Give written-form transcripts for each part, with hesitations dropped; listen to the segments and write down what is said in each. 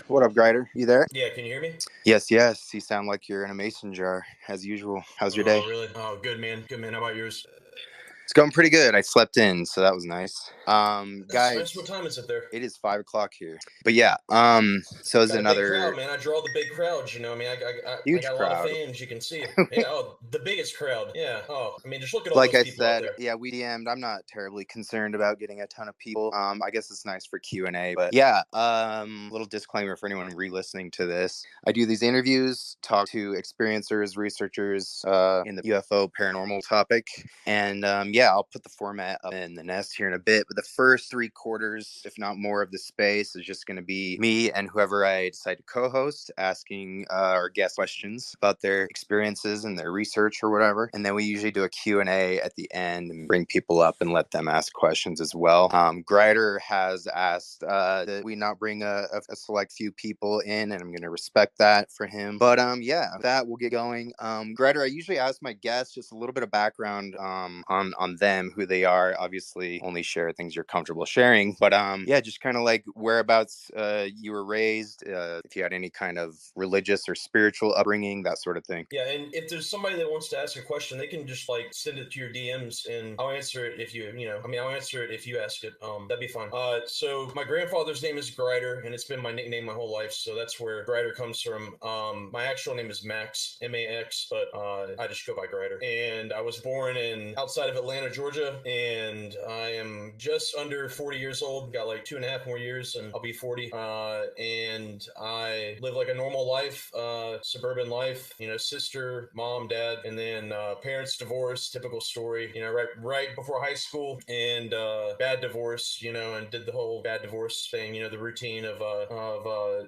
What up, Grider? You there? Yeah, can you hear me? Yes. You sound like you're in a mason jar, as usual. How's your day? Oh, really? Oh, good, man. Good, man. How about yours? It's going pretty good. I slept in, so that was nice. Guys, What time is it there? it is 5 o'clock here. But yeah, so is Got a big crowd, another man. I draw the big crowds, you know. I mean, I huge got a lot of crowd. fans, you can see. Yeah, oh, the biggest crowd. Yeah. Oh, I mean, just look at all Like those I people out said, there. yeah, we DM'd. I'm not terribly concerned about getting a ton of people. I guess it's nice for Q&A, but yeah, little disclaimer for anyone re-listening to this. I do these interviews, talk to experiencers, researchers in the UFO paranormal topic, and yeah, I'll put the format up in the nest here in a bit, but the first 3/4, if not more, of the space is just going to be me and whoever I decide to co-host asking our guest questions about their experiences and their research or whatever, and then we usually do a Q&A at the end and bring people up and let them ask questions as well. Grider has asked that we not bring a select few people in, and I'm going to respect that for him. But yeah, that we'll get going. Grider, I usually ask my guests just a little bit of background on them, who they are. Obviously, only share things you're comfortable sharing. But yeah, just kind of like whereabouts you were raised, if you had any kind of religious or spiritual upbringing, that sort of thing. Yeah, and if there's somebody that wants to ask a question, they can just like send it to your DMs, and I'll answer it if I'll answer it if you ask it. That'd be fine. So my grandfather's name is Grider, and it's been my nickname my whole life, so that's where Grider comes from. My actual name is Max, M-A-X, but I just go by Grider. And I was born outside of Atlanta, Georgia, and I am just under 40 years old. Got like 2.5 more years, and I'll be 40. And I live like a normal life, suburban life. You know, sister, mom, dad, and then parents divorced, typical story, you know, right before high school, and bad divorce, you know, and did the whole bad divorce thing, you know, the routine of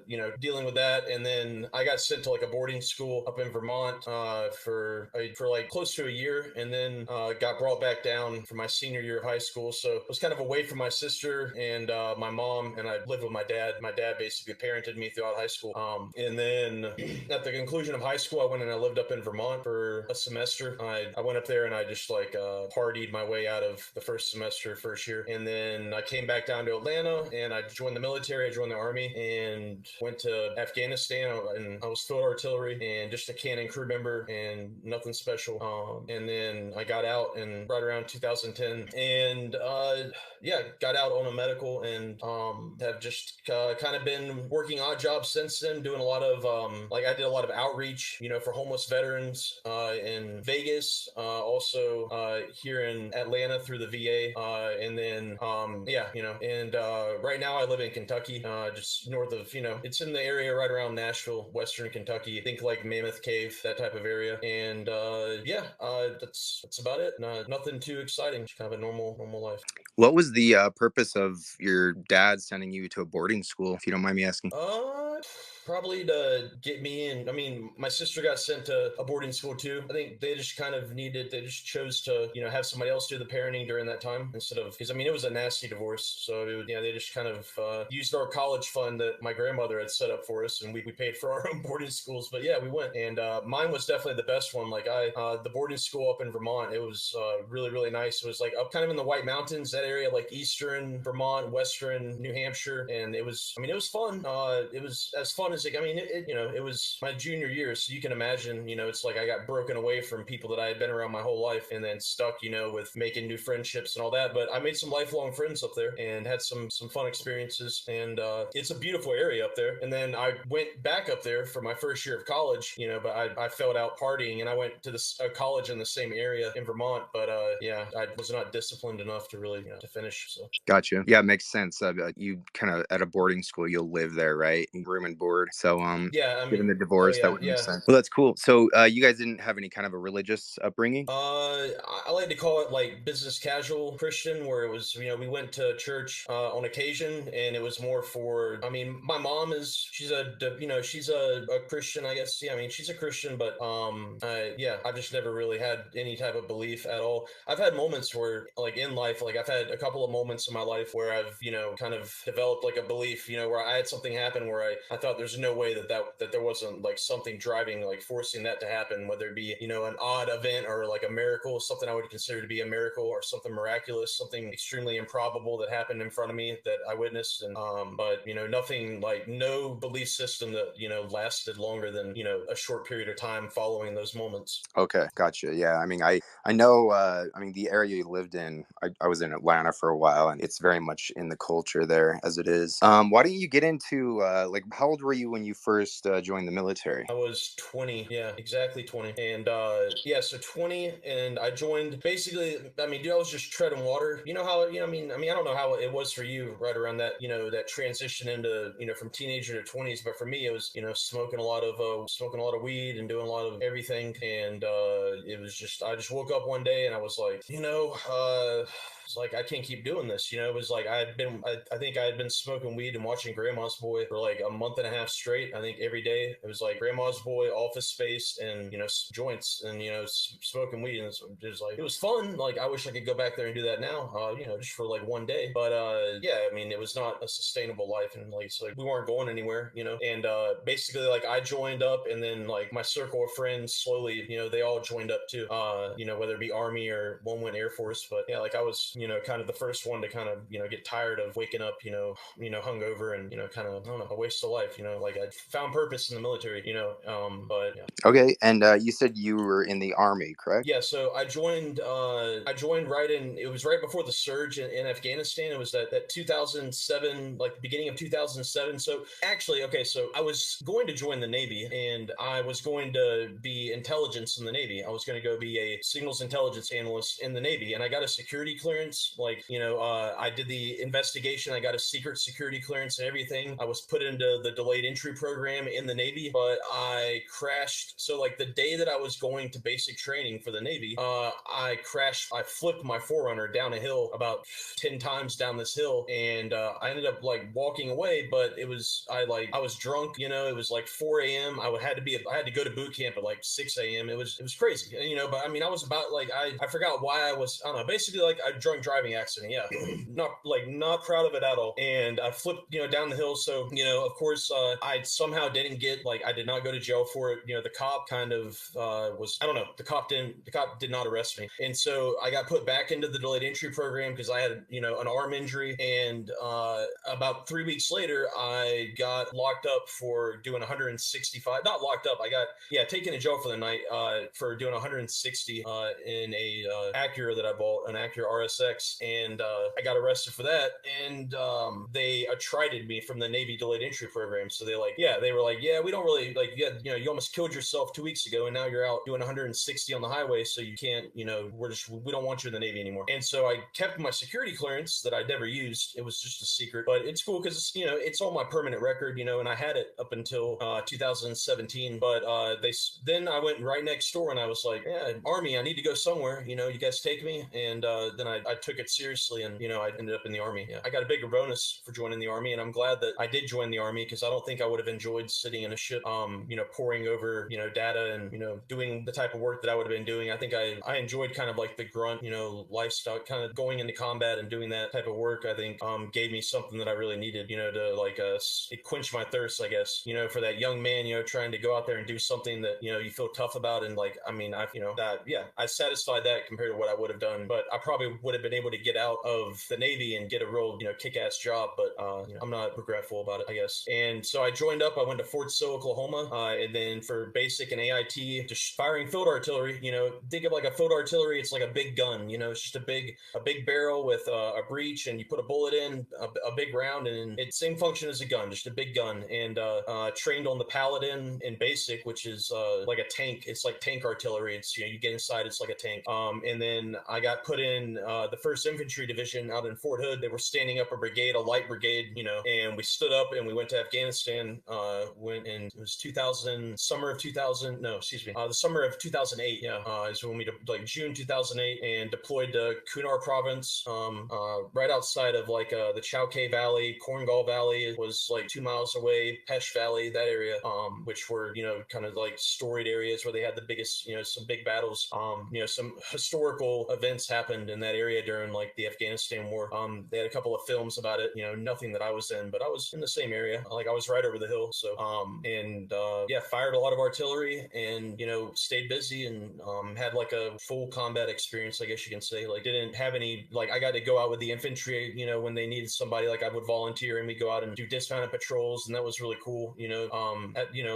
you know, dealing with that. And then I got sent to like a boarding school up in Vermont for like close to a year, and then got brought back back down for my senior year of high school. So I was kind of away from my sister and my mom, and I lived with my dad. My dad basically parented me throughout high school. And then at the conclusion of high school, I went and I lived up in Vermont for a semester. I went up there and I just like partied my way out of the first semester, first year. And then I came back down to Atlanta and I joined the military. I joined the army and went to Afghanistan, and I was field artillery and just a cannon crew member and nothing special. And then I got out and right around 2010 and yeah, got out on a medical and have just kind of been working odd jobs since then, doing a lot of like I did a lot of outreach, you know, for homeless veterans in Vegas, also here in Atlanta through the VA, and then yeah, you know, and right now I live in Kentucky, just north of, you know, it's in the area right around Nashville, Western Kentucky. Think like Mammoth Cave, that type of area, and yeah, that's about it. Nothing too exciting. Just kind of a normal life. What was the purpose of your dad sending you to a boarding school, if you don't mind me asking? Probably to get me in. I mean, my sister got sent to a boarding school too. I think they just kind of they just chose to, you know, have somebody else do the parenting during that time instead of, because I mean, it was a nasty divorce. So, yeah, they just kind of used our college fund that my grandmother had set up for us, and we paid for our own boarding schools. But yeah, we went, and mine was definitely the best one. Like the boarding school up in Vermont, it was really nice. It was like up kind of in the White Mountains, that area, like eastern Vermont, western New Hampshire, and it was, I mean, it was fun. It was as fun as I mean, you know, it was my junior year, so you can imagine, you know, it's like I got broken away from people that I had been around my whole life, and then stuck, you know, with making new friendships and all that. But I made some lifelong friends up there and had some fun experiences, and it's a beautiful area up there. And then I went back up there for my first year of college, you know, but I felt out partying, and I went to this college in the same area in Vermont, but yeah, I was not disciplined enough to really, you know, to finish. So Gotcha. Yeah, it makes sense. You kind of at a boarding school, you'll live there, right? Room and board. So, yeah, I given mean, the oh divorce, that yeah, would make yeah. sense. Well, that's cool. So, you guys didn't have any kind of a religious upbringing? I like to call it like business casual Christian, where it was, you know, we went to church on occasion, and it was more for, I mean, my mom she's you know, she's a Christian, I guess. Yeah, I mean, she's a Christian, but yeah, I've just never really had any type of belief at all. I've had moments where, like in life, like I've had a couple of moments in my life where I've, you know, kind of developed like a belief, you know, where I had something happen where I thought there's no way that there wasn't like something driving, like forcing that to happen, whether it be, you know, an odd event or like a miracle, something I would consider to be a miracle, or something miraculous, something extremely improbable that happened in front of me that I witnessed. And but you know, nothing, like no belief system that, you know, lasted longer than, you know, a short period of time following those moments. Okay, gotcha. Yeah, I mean, I know. I mean, the area you lived in. I was in Atlanta for a while, and it's very much in the culture there as it is. Why didn't you get into like? How old were you when you first joined the military? I was 20. Yeah, exactly 20. And yeah, so 20, and I joined basically, I mean, dude, I was just treading water. You know how, you know, I don't know how it was for you right around that, you know, that transition into, you know, from teenager to 20s, but for me it was, you know, smoking a lot of weed and doing a lot of everything. And it was just, I just woke up one day and I was like, you know, it's like I can't keep doing this. You know, it was like I think I had been smoking weed and watching Grandma's Boy for like a month and a half straight. I think every day it was like Grandma's Boy, Office Space, and, you know, joints, and, you know, smoking weed, and it was like, it was fun. Like I wish I could go back there and do that now. You know, just for like one day. But yeah, I mean, it was not a sustainable life, and like it's like we weren't going anywhere. You know, and basically like I joined up, and then like my circle of friends slowly, you know, they all joined up too. You know, whether it be Army or one went Air Force, but yeah, like I was, you know, kind of the first one to kind of, you know, get tired of waking up, you know, hungover, and, you know, kind of, I don't know, a waste of life, you know, like I found purpose in the military, you know, but yeah. Okay, and you said you were in the army, correct? Yeah, so I joined right in, it was right before the surge in Afghanistan. It was that 2007, like the beginning of 2007. So actually, okay, so I was going to join the Navy, and I was going to be intelligence in the Navy. I was going to go be a signals intelligence analyst in the Navy, and I got a security clearance. Like, you know, I did the investigation. I got a secret security clearance and everything. I was put into the delayed entry program in the Navy, but I crashed. So like the day that I was going to basic training for the Navy, I crashed. I flipped my Forerunner down a hill about 10 times down this hill, and I ended up like walking away. But I was drunk. It was like 4 a.m. I had to go to boot camp at like 6 a.m. It was crazy. But I mean, I was about like I forgot why I don't know, basically like a drunk driving accident. Yeah, not proud of it at all. And I flipped down the hill. So of course, I somehow didn't get like I did not go to jail for it. The cop kind of was, I don't know, the cop did not arrest me, and so I got put back into the delayed entry program because I had an arm injury. And about 3 weeks later, I got locked up for doing 165. Not locked up. I got taken to jail for the night for doing 160 in a Acura that I bought, an Acura RSX, and I got arrested for that. And they attrited me from the Navy delayed entry program. So they were like, yeah, we don't really like, you almost killed yourself 2 weeks ago, and now you're out doing 160 on the highway, so you can't, we don't want you in the Navy anymore. And so I kept my security clearance that I never used. It was just a secret, but it's cool because it's on my permanent record, and I had it up until 2017. But then I went right next door, and I was like, yeah, Army, I need to go somewhere. You guys take me. And then I took it seriously, and I ended up in the Army. Yeah, I got a bigger bonus for joining the Army, and I'm glad that I did join the Army because I don't think I would have enjoyed sitting in a ship, poring over data and doing the type of work that I would have been doing. I think I enjoyed kind of like the grunt lifestyle, kind of going into combat and doing that type of work. I think gave me something that I really needed, to like it quenched my thirst, I guess, for that young man, trying to go out there and do something that you feel tough about. And like, I mean, I satisfied that compared to what I would have done, but I probably would have been able to get out of the Navy and get a real kick-ass job. But I'm not regretful about it, I guess. And so I joined up. I went to Fort Sill, Oklahoma, and then for basic and AIT, just firing field artillery. Think of like a field artillery. It's like a big gun. It's just a big barrel with a breech, and you put a bullet in a big round, and it's same function as a gun, just a big gun. And trained on the Paladin in basic, which is like a tank. It's like tank artillery. It's you get inside, it's like a tank. And then I got put in the 1st Infantry Division out in Fort Hood. They were standing up a brigade, a light brigade, and we stood up and we went to Afghanistan. It was 2000, summer of 2000. No, excuse me, the summer of 2008. Yeah, is when we like June 2008, and deployed to Kunar Province, right outside of like the Chowkay Valley, Korengal Valley. It was like 2 miles away, Pesh Valley, that area, which were kind of like storied areas where they had the biggest, some big battles. Some historical events happened in that area during like the Afghanistan war. They had a couple of films about it. Nothing that I was in, but I was in the same area. Like I was right over the hill. So fired a lot of artillery, and stayed busy, and had like a full combat experience, I guess you can say. Like didn't have any, like I got to go out with the infantry, when they needed somebody. Like I would volunteer and we go out and do dismounted patrols, and that was really cool.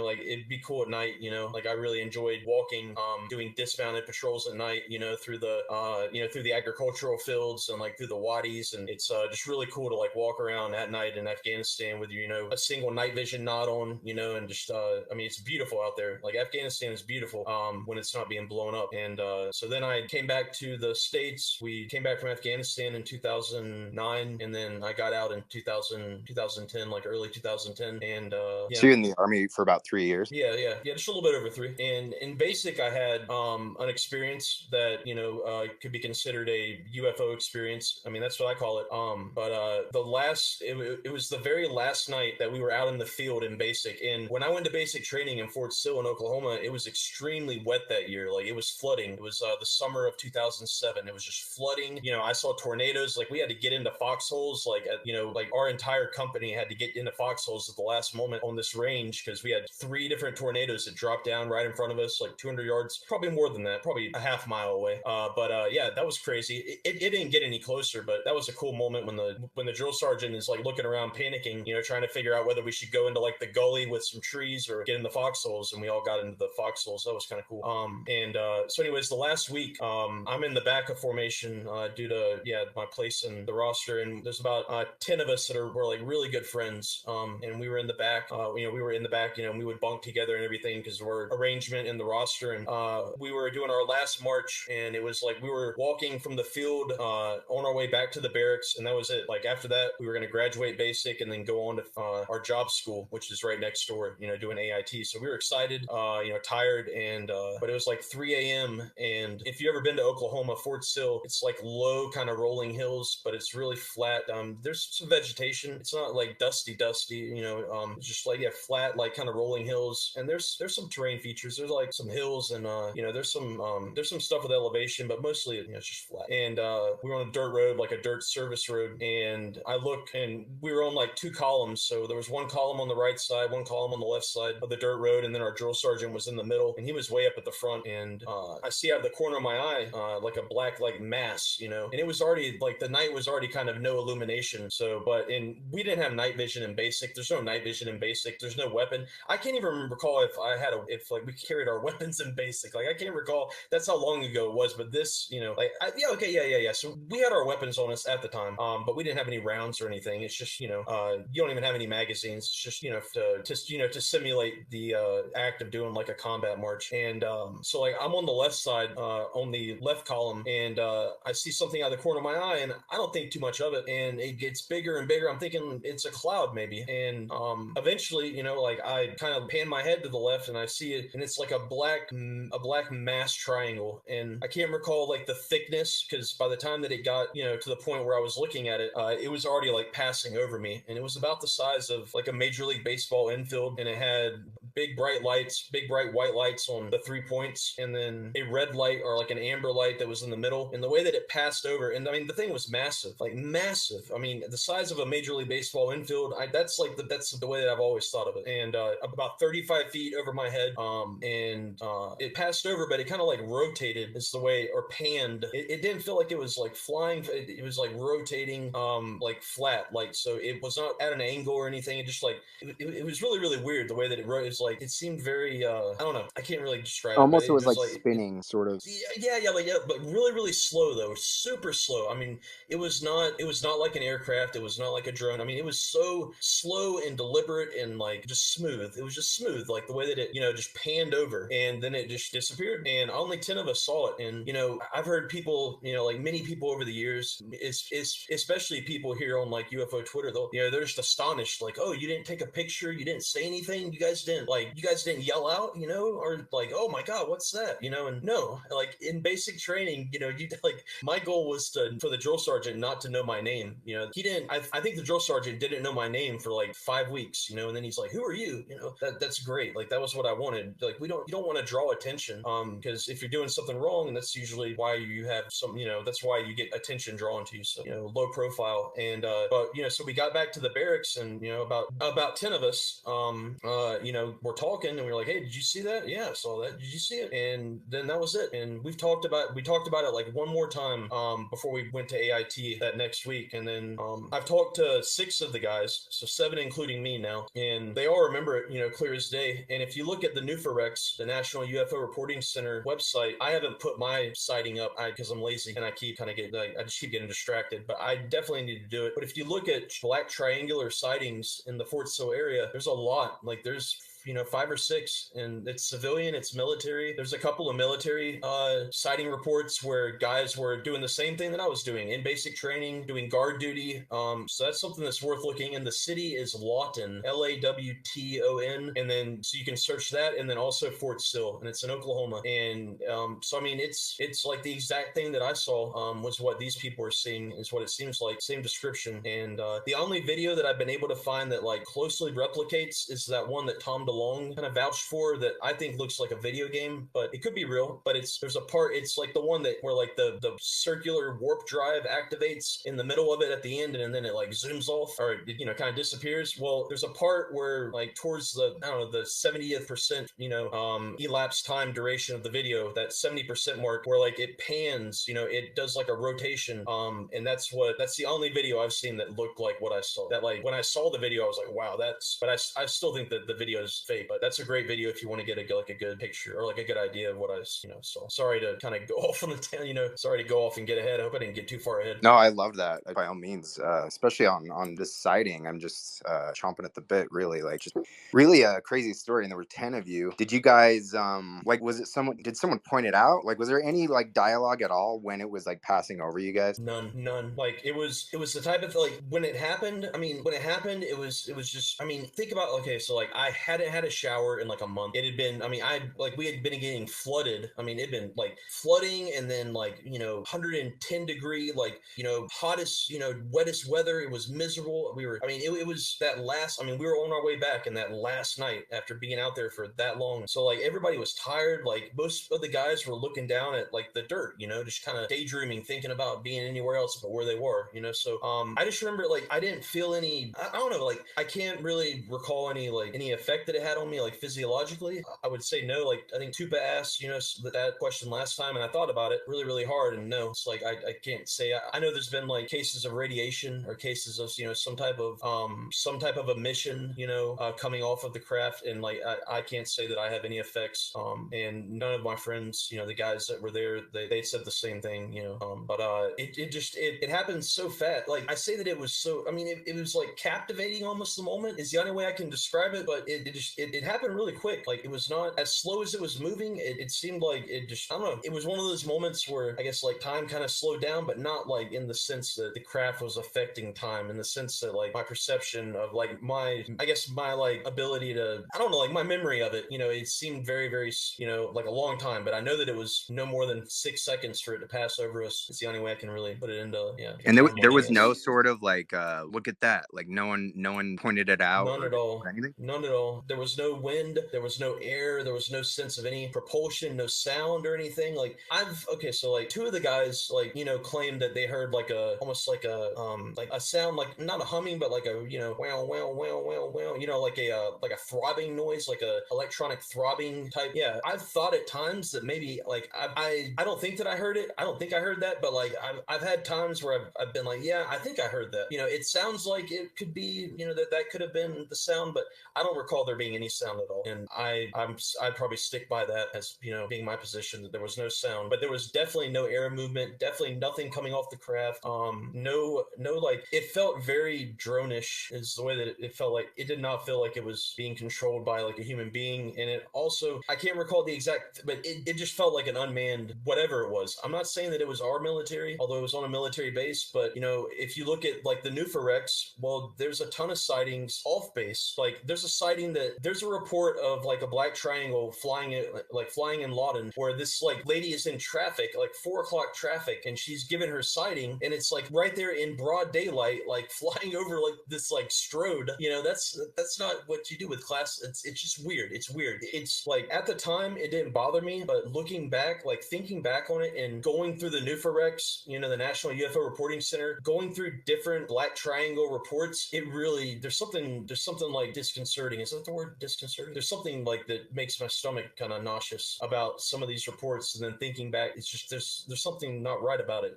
Like it'd be cool at night. Like I really enjoyed walking, doing dismounted patrols at night. Through the agricultural fields and like through the wadis, and it's just really cool to like walk around at night in Afghanistan with a single night vision knot on, and just it's beautiful out there. Like Afghanistan is beautiful when it's not being blown up. And so then I came back to the States. We came back from Afghanistan in 2009, and then I got out in 2010, like early 2010. And So you're in the Army for about 3 years? Yeah, just a little bit over 3. And in basic, I had an experience that could be considered a UFO experience. I mean, that's what I call it. It was the very last night that we were out in the field in basic. And when I went to basic training in Fort Sill in Oklahoma, it was extremely wet that year. Like it was flooding. It was the summer of 2007. It was just flooding. I saw tornadoes. Like we had to get into foxholes. Like like our entire company had to get into foxholes at the last moment on this range because we had 3 different tornadoes that dropped down right in front of us, like 200 yards, probably more than that, probably a half mile away. That was crazy. It didn't get any closer, but that was a cool moment when the drill sergeant is like looking around panicking, trying to figure out whether we should go into like the gully with some trees or get in the foxholes, and we all got into the foxholes. That was kind of cool. So anyways, the last week, I'm in the back of formation due to my place in the roster, and there's about 10 of us that were like really good friends, and we were in the back. And we would bunk together and everything because we're arrangement in the roster, and we were doing our last march, and it was like we were walking from the field on our way back to the barracks, and that was it. Like after that, we were going to graduate basic and then go on to our our job school, which is right next door, doing AIT. So we were excited, tired, and but it was like 3 a.m. And if you ever been to Oklahoma, Fort Sill, it's like low kind of rolling hills, but it's really flat. There's some vegetation. It's not like dusty, it's just like, yeah, flat, like kind of rolling hills. And there's some terrain features. There's like some hills, and there's some stuff with elevation, but mostly it's just flat. And we were on a dirt road, like a dirt service road, and I look, and we were on like two columns. So there was one column on the right side, one column on the left side of the dirt road, and then our drill sergeant was in the middle, and he was way up at the front. And I see out of the corner of my eye like a black like mass, and it was already like the night was already kind of no illumination. So, we didn't have night vision in basic. There's no night vision in basic. There's no weapon. I can't even recall if like we carried our weapons in basic. Like I can't recall. That's how long ago it was. But this, yeah. So we had our weapons on us at the time, but we didn't have any rounds or anything. It's just, you don't even have any magazines. It's just, to simulate the act of doing like a combat march. And so like I'm on the left side, on the left column, and I see something out of the corner of my eye, and I don't think too much of it, and it gets bigger and bigger. I'm thinking it's a cloud maybe, and eventually, like I kind of pan my head to the left, and I see it, and it's like a black mass triangle, and I can't recall like the thickness, because by the time that it got to the point where I was looking at it, it was already like passing over me, and it was about the size of like a Major League Baseball infield, and it had big bright white lights on the 3 points, and then a red light or like an amber light that was in the middle. And the way that it passed over, and I mean the thing was massive, like massive. I mean the size of a Major League Baseball infield. That's the way that I've always thought of it. And about 35 feet over my head, and it passed over, but it kind of like rotated. Is the way, or panned. It didn't feel like it was like flying. It was like rotating, like flat, like, so it was not at an angle or anything. It just like it was really really weird the way that it wrote. It's like it seemed very I don't know. I can't really describe it, but Almost it it was was like like spinning, sort of. yeah, but really really slow though, super slow. I mean, it was not like an aircraft. It was not like a drone. I mean, it was so slow and deliberate and like just smooth. It was just smooth, like the way that it just panned over and then it just disappeared. And only 10 of us saw it. And I've heard people, like many people over the years, it's especially people here on like UFO Twitter, they're just astonished, like, oh, you didn't take a picture, you didn't say anything, you guys didn't yell out, or like, oh my god, what's that, and no, like in basic training, you like, my goal was for the drill sergeant not to know my name. He didn't. I think the drill sergeant didn't know my name for like 5 weeks, and then he's like, who are you? That's great. Like that was what I wanted. Like you don't want to draw attention, because if you're doing something wrong, that's usually why you have some, that's why you get attention drawn to you. So low profile. And but so we got back to the barracks, and about 10 of us, we're talking, and we are like, hey, did you see that? Yeah, I saw that. Did you see it? And then that was it. And we talked about it like one more time before we went to AIT that next week. And then I've talked to 6 of the guys, so 7 including me now, and they all remember it, clear as day. And if you look at the NUFOREX, the National UFO Reporting Center website, I haven't put my sighting up because I'm lazy and I keep kind of getting, I just keep getting distracted, but I definitely need to do it. But if you look at black triangular sightings in the Fort Sill area, there's a lot. Like there's 5 or 6, and it's civilian, it's military. There's a couple of military sighting reports where guys were doing the same thing that I was doing in basic training, doing guard duty. So that's something that's worth looking. And the city is Lawton, Lawton, and then so you can search that, and then also Fort Sill, and it's in Oklahoma. And so I mean, it's like the exact thing that I saw was what these people are seeing, is what it seems like, same description. And the only video that I've been able to find that like closely replicates is that one that Tom DeLonge kind of vouched for, that I think looks like a video game, but it could be real. But there's a part, it's like the one that where like the circular warp drive activates in the middle of it at the end, and then it like zooms off, or kind of disappears. Well, there's a part where like towards the, I don't know, the 70th percent, elapsed time duration of the video, that 70% mark, where like it pans, it does like a rotation, and that's the only video I've seen that looked like what I saw. That like when I saw the video, I was like, wow, but I still think that the video is fake. But that's a great video if you want to get a good picture or like a good idea of what I saw. Sorry to kind of go off on the sorry to go off and get ahead. I hope I didn't get too far ahead. No, I love that by all means, especially on this sighting. I'm just chomping at the bit, really. Like, just really a crazy story. And there were 10 of you. Did you guys like? Was it someone? Did someone point it out? Like, was there any like dialogue at all when it was like passing over you guys? None. Like it was the type of like when it happened. I mean, when it happened, it was just. I mean, think about okay. So like I hadn't had a shower in like a month. It had been. I mean, we had been getting flooded. I mean, it'd been like flooding and then like 110-degree like hottest wettest weather. It was miserable. We were. I mean, it was that last. I mean, we were on our way back, and that last night after being out there for that long. So like everybody was tired. Like most of the guys were looking down at like the dirt. Just kind of daydreaming, thinking about being anywhere else but where they were. So I just remember like I didn't feel any. I don't know. Like I can't really recall any effect that it had on me like physiologically. I would say no. Like I think Tupa asked that question last time, and I thought about it really hard, and no, it's like I can't say. I know there's been like cases of radiation or cases of some type of emission coming off of the craft, and like I can't say that I have any effects. And none of my friends, the guys that were there, they said the same thing. But it happened so fast. Like I say that it was so. I mean, it was like captivating almost. The moment is the only way I can describe it, but it happened really quick. Like it was not as slow as it was moving. It seemed like it just I don't know. It was one of those moments where I guess like time kind of slowed down, but not like in the sense that the craft was affecting time. In the sense that like my perception of like my like ability to I don't know like my memory of it. It seemed very like a long time, but I know that it was no more than 6 seconds for it to pass over us. It's the only way I can really put it into And there timeline, I was no guess. sort of like look at that. Like no one pointed it out None or at all. anything. None at all. There was no wind. There was no air. There was no sense of any propulsion, no sound or anything. Okay, so like two of the guys claimed that they heard like a almost like a sound like not a humming but like a wow wow wow wow wow like a throbbing noise like a electronic throbbing type. Yeah, I've thought at times that maybe like I don't think that I heard it. I don't think I heard that, but like I've had times where I've been like yeah I think I heard that. It sounds like it could be that could have been the sound, but I don't recall there being any sound at all. And I'd probably stick by that as being my position that there was no sound, but there was definitely no air movement, definitely nothing coming off the craft. No like it felt very drone-ish is the way that it felt. Like it did not feel like it was being controlled by like a human being, and it also I can't recall the exact, but it just felt like an unmanned whatever it was. I'm not saying that it was our military, although it was on a military base, but if you look at like the Nufarex, well, there's a ton of sightings off base. Like there's a report of like a black triangle flying in Lawton where this like lady is in traffic, like 4 o'clock traffic, and she's given her sighting, and it's like right there in broad daylight, like flying over like this like strode. That's not what you do with class. It's just weird. It's weird. It's like at the time it didn't bother me, but looking back, like thinking back on it and going through the Nufarex, the National UFO Reporting Center, going through different black triangle reports, it really there's something like disconcerting. Is that the word, disconcerting? There's something like that makes my stomach kind of nauseous about some of these reports, and then thinking back, it's just there's something not right about it,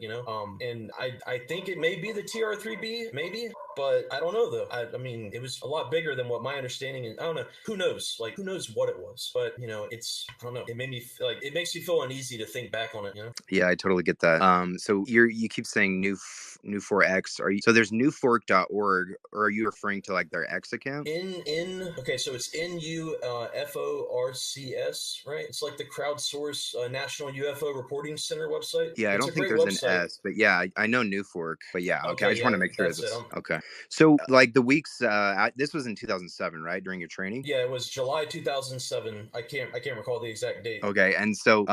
and I think it may be the TR3B, maybe, but I don't know though. I mean, it was a lot bigger than what my understanding is. I don't know. Who knows? Like, who knows what it was? But I don't know. It made me like it makes me feel uneasy to think back on it. Yeah, I totally get that. So you keep saying new 4X. Are you so there's newfork.org, or are you referring to like their X account? Okay, so it's NUFORCS, right? It's like the crowdsource National UFO Reporting Center website. Yeah, I It's don't a think great there's an website. S, but yeah, I know New Fork, but yeah, okay. I Okay, just want yeah, to make sure that's it. it's okay. So, like the weeks, this was in 2007, right? During your training. Yeah, it was July 2007. I can't recall the exact date. Okay, and so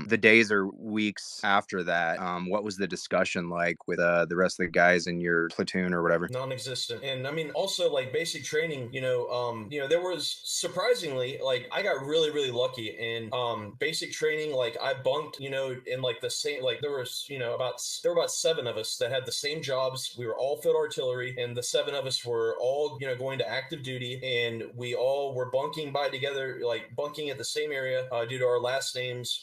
the days or weeks after that, what was the discussion like with the rest of the guys in your platoon or whatever? Non-existent. And I mean also like basic training, there was surprisingly like I got really lucky, and basic training, like I bunked in like the same, like there were about 7 of us that had the same jobs. We were all field artillery. 3, and the 7 of us were all, going to active duty, and we all were bunking by together, like bunking at the same area due to our last names,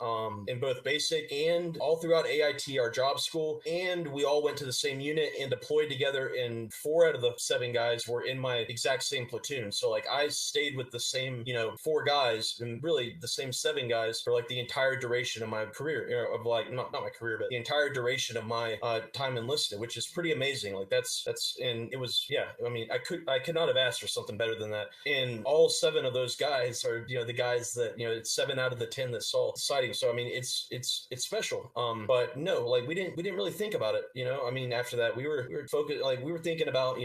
in both basic and all throughout AIT, our job school, and we all went to the same unit and deployed together. And 4 out of the 7 guys were in my exact same platoon. So like I stayed with the same, 4 guys, and really the same 7 guys for like the entire duration of my career, of like not my career, but the entire duration of my time enlisted, which is pretty amazing. Like that's and it was, yeah. I mean, I could not have asked for something better than that. And all 7 of those guys are, the guys that, it's 7 out of the 10 that saw the sighting. So I mean, it's special. But no, like we didn't really think about it. I mean, after that, we were focused, like we were thinking about,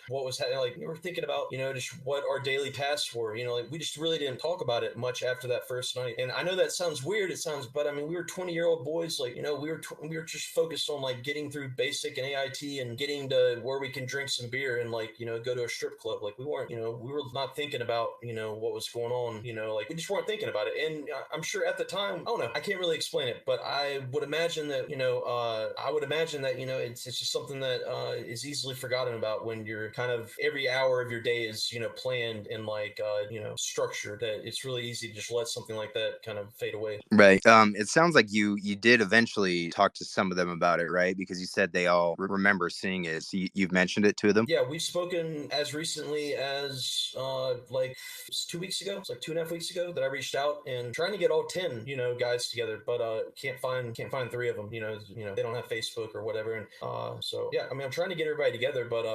what was happening. Like we were thinking about, just what our daily tasks were. Like we just really didn't talk about it much after that first night. And I know that sounds weird. But I mean, we were 20-year-old boys. Like, we were just focused on like getting through basic and AIT and getting to where we can drink some beer and like, go to a strip club. Like we weren't, we were not thinking about, what was going on. Like we just weren't thinking about it. And I'm sure at the time, I don't know, I can't really explain it, but I would imagine that, it's just something that is easily forgotten about when you're kind of every hour of your day is, planned and like, structured, that it's really easy to just let something like that kind of fade away. Right. It sounds like you did eventually talk to some of them about it, right? Because you said they all remember seeing it. So you've mentioned it to them. Yeah, we've spoken as recently as like 2 weeks ago. It's like 2.5 weeks ago that I reached out and trying to get all 10, guys together, but can't find 3 of them. They don't have Facebook or whatever. And so yeah, I mean, I'm trying to get everybody together, but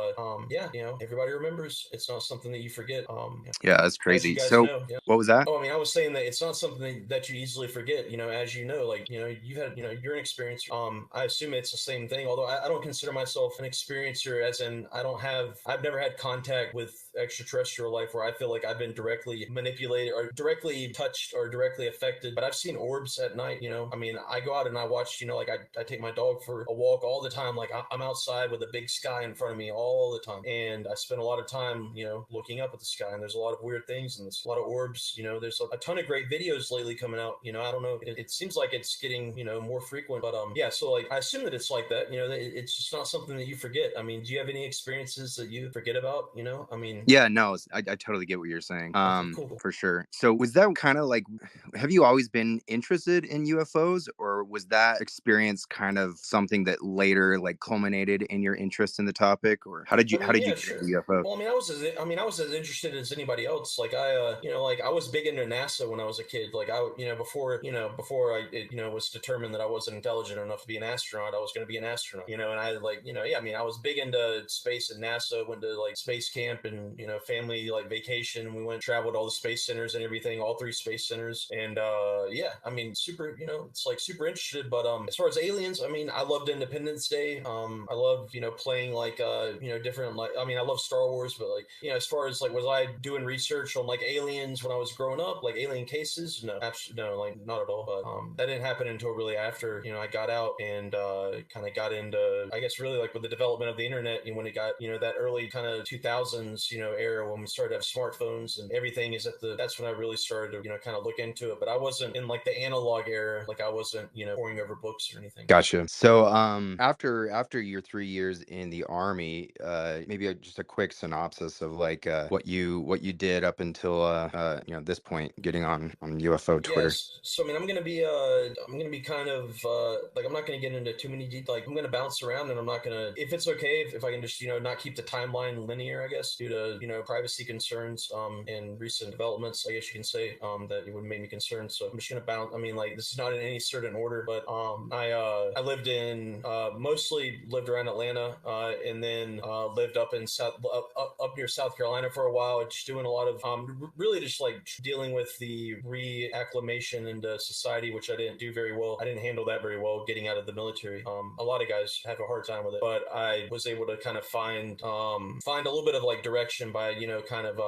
yeah, everybody remembers. It's not something that you forget. Yeah, that's As you crazy. guys So know. Yeah. what was that? Oh, I mean, I was saying that it's not something that you easily forget, as like, you've had, you're an experience. I assume it's the same thing, although I don't consider myself an experiencer, as in I've never had contact with extraterrestrial life where I feel like I've been directly manipulated or directly touched or directly affected. But I've seen orbs at night, I mean, I go out and I watch, like I take my dog for a walk all the time. Like I'm outside with a big sky in front of me all the time. And I spend a lot of time, looking up at the sky, and there's a lot of weird things and there's a lot of orbs. There's a ton of great videos lately coming out. I don't know. It seems like it's getting, more frequent, but yeah. So like, I assume that it's like that. It's just not something that you forget. I mean, do you have any experiences that you forget about? I mean. Yeah, no, I totally get what you're saying. Okay, cool. For sure. So was that kind of like, have you always been interested in UFOs, or was that experience kind of something that later like culminated in your interest in the topic, or I how mean, did you yeah, get into sure. UFOs? Well, I was as interested as anybody else. Like like I was big into NASA when I was a kid. Like before was determined that I wasn't intelligent enough to be an astronaut, I was going to be an astronaut. And I like, yeah, I mean, I was big into space and NASA. Went to like space camp and family like vacation. We traveled all the space centers and everything, all 3 space centers, and yeah, I mean, super, it's like super interested. But as far as aliens, I mean, I loved Independence Day. I loved playing like different, like, I mean, I love Star Wars, but like, as far as like, was I doing research on like aliens when I was growing up, like alien cases? No, absolutely no, like not at all. But that didn't happen until really after I got out and kind of got into, I guess, really like with the development of the internet, and when it got that early kind of 2000s era, when we started to have smartphones and everything, that's when I really started to kind of look into it. But I wasn't in like the analog era. Like I wasn't poring over books or anything. Gotcha. So, after your 3 years in the army, maybe just a quick synopsis of like what you did up until this point, getting on UFO Twitter. Yes. So I mean, I'm gonna be kind of like, I'm not gonna get into too many details. Like I'm gonna bounce around, and I'm not gonna, if it's okay, if I can just not keep the timeline linear, I guess, due to privacy concerns and recent developments, I guess you can say, that it would make me concerned. So I'm just gonna bounce. I mean, like, this is not in any certain order, but I lived in mostly lived around Atlanta, and then lived up in up near South Carolina for a while, just doing a lot of really just like dealing with the reacclimation into society, which I didn't do very well. I didn't handle that very well, getting out of the military. A lot of guys have a hard time with it, but I was able to kind of find a little bit of like direction by kind of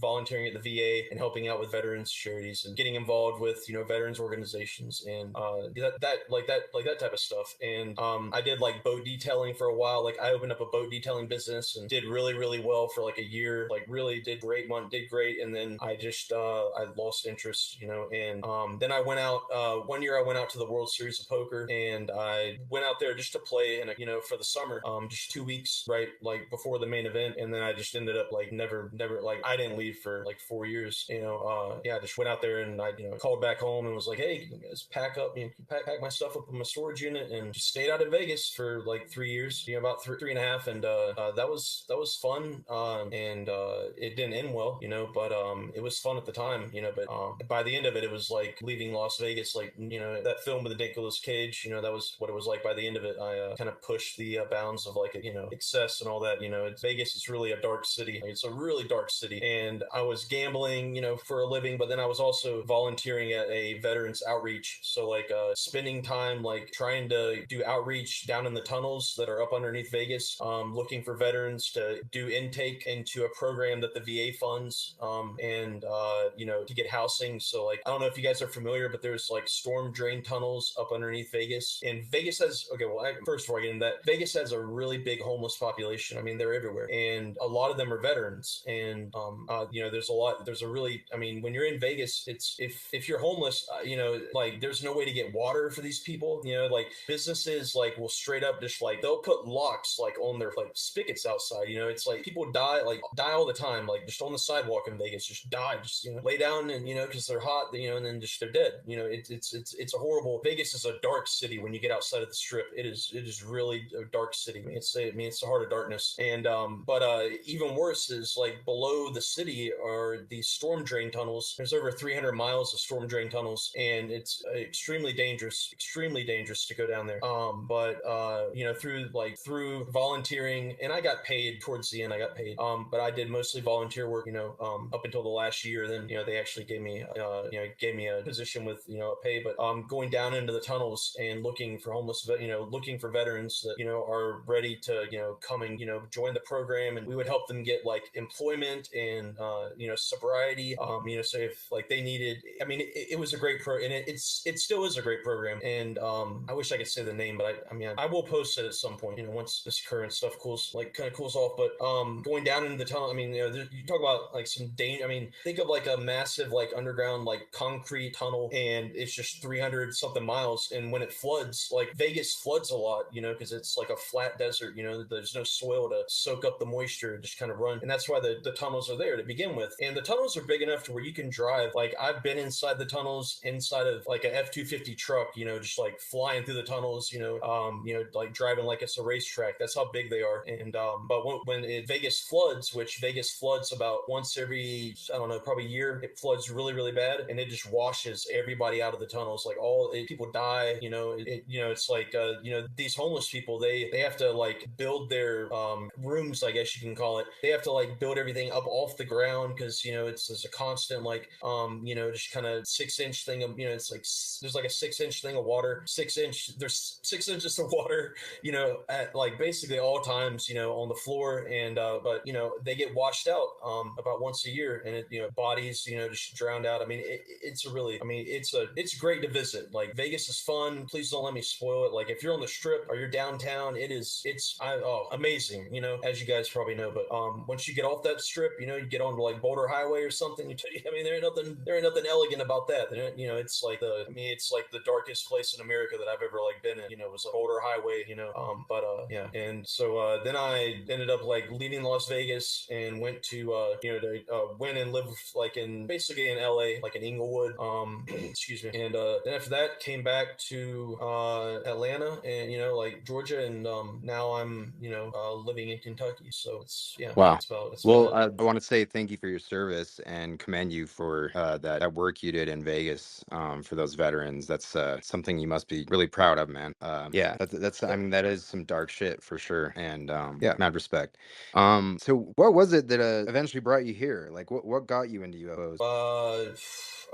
volunteering at the VA and helping out with veterans charities and getting involved with veterans organizations and that type of stuff. And I did like boat detailing for a while. Like I opened up a boat detailing business and did really, really well for like a year. Like really did great, did great. And then I just I lost interest, and then I went out one year. I went out to the World Series of Poker, and I went out there just to play in for the summer, just 2 weeks. weeks right like before the main event, and then I just ended up like never like I didn't leave for like 4 years. Yeah, I just went out there and I called back home and was like, hey, can you guys pack up, pack my stuff up in my storage unit, and just stayed out in Vegas for like 3 years, about three and a half, and that was fun. And it didn't end well, but it was fun at the time, but by the end of it, it was like leaving Las Vegas, like that film with the Nicolas Cage, that was what it was like by the end of it. I kind of pushed the bounds of like excess and all that. Vegas is really a dark city. Like, it's a really dark city, and I was gambling, for a living, but then I was also volunteering at a veterans outreach. So like spending time like trying to do outreach down in the tunnels that are up underneath Vegas, looking for veterans to do intake into a program that the VA funds, and to get housing. So like I don't know if you guys are familiar, but there's like storm drain tunnels up underneath Vegas, and Vegas has first before I get into that, Vegas has a really big homeless population. I mean, they're everywhere, and a lot of them are veterans. And there's a really, I mean, when you're in Vegas, it's if you're homeless, like there's no way to get water for these people. Like businesses like will straight up just like they'll put locks like on their like spigots outside. It's like people die all the time, like just on the sidewalk in Vegas, just die, just lay down, and because they're hot, and then just they're dead. It's a horrible. Vegas is a dark city when you get outside of the strip. It is really a dark city. It's the heart of darkness. And but even worse is like below the city are these storm drain tunnels. There's over 300 miles of storm drain tunnels, and it's extremely dangerous to go down there. But through volunteering, and I got paid towards the end. I got paid. But I did mostly volunteer work. Up until the last year. Then they actually gave me a position with a pay. But going down into the tunnels and looking for looking for veterans that are ready to come and join the program, and we would help them get like employment and sobriety. So if like they needed, I mean, it was a great and it still is a great program. And I wish I could say the name, but I will post it at some point. Once this current stuff kind of cools off. But going down into the tunnel, I mean, you talk about like some danger. I mean, think of like a massive like underground like concrete tunnel, and it's just 300 something miles. And when it floods, like Vegas floods a lot, because it's like a flat desert. There's no soil to soak up the moisture, just kind of run. And that's why the tunnels are there to begin with. And the tunnels are big enough to where you can drive. Like I've been inside the tunnels, inside of like a F-250 truck, just like flying through the tunnels, like driving like it's a racetrack. That's how big they are. And but when Vegas floods, which Vegas floods about once every, I don't know, probably a year, it floods really, really bad, and it just washes everybody out of the tunnels. Like people die. It's like these homeless people, they have to like build their rooms, I guess you can call it. They have to like build everything up off the ground because there's a constant like just kind of 6-inch thing of it's like there's like a 6-inch thing of water, there's 6 inches of water at like basically all times on the floor. And but they get washed out about once a year, and bodies just drowned out. I mean, it's great to visit. Like Vegas is fun. Please don't let me spoil it. Like if you're on the strip or you're downtown, it's amazing, as you guys probably know. But once you get off that strip, you get onto like Boulder Highway or something. I mean, there ain't nothing elegant about that. It's like it's like the darkest place in America that I've ever like been in. Was like Boulder Highway. But yeah. And so then I ended up like leaving Las Vegas and went to went and lived like basically in LA, like in Inglewood. Excuse me. And then after that came back to Atlanta and like Georgia, and now I'm living in Kentucky. So it's Wow. that's Well, about I it. want to say thank you for your service and commend you for that work you did in Vegas for those veterans. That's something you must be really proud of, man. Yeah, that's I Yep. mean, that is some dark shit for sure. And yeah, mad respect. So what was it that eventually brought you here? Like, what got you into UFOs?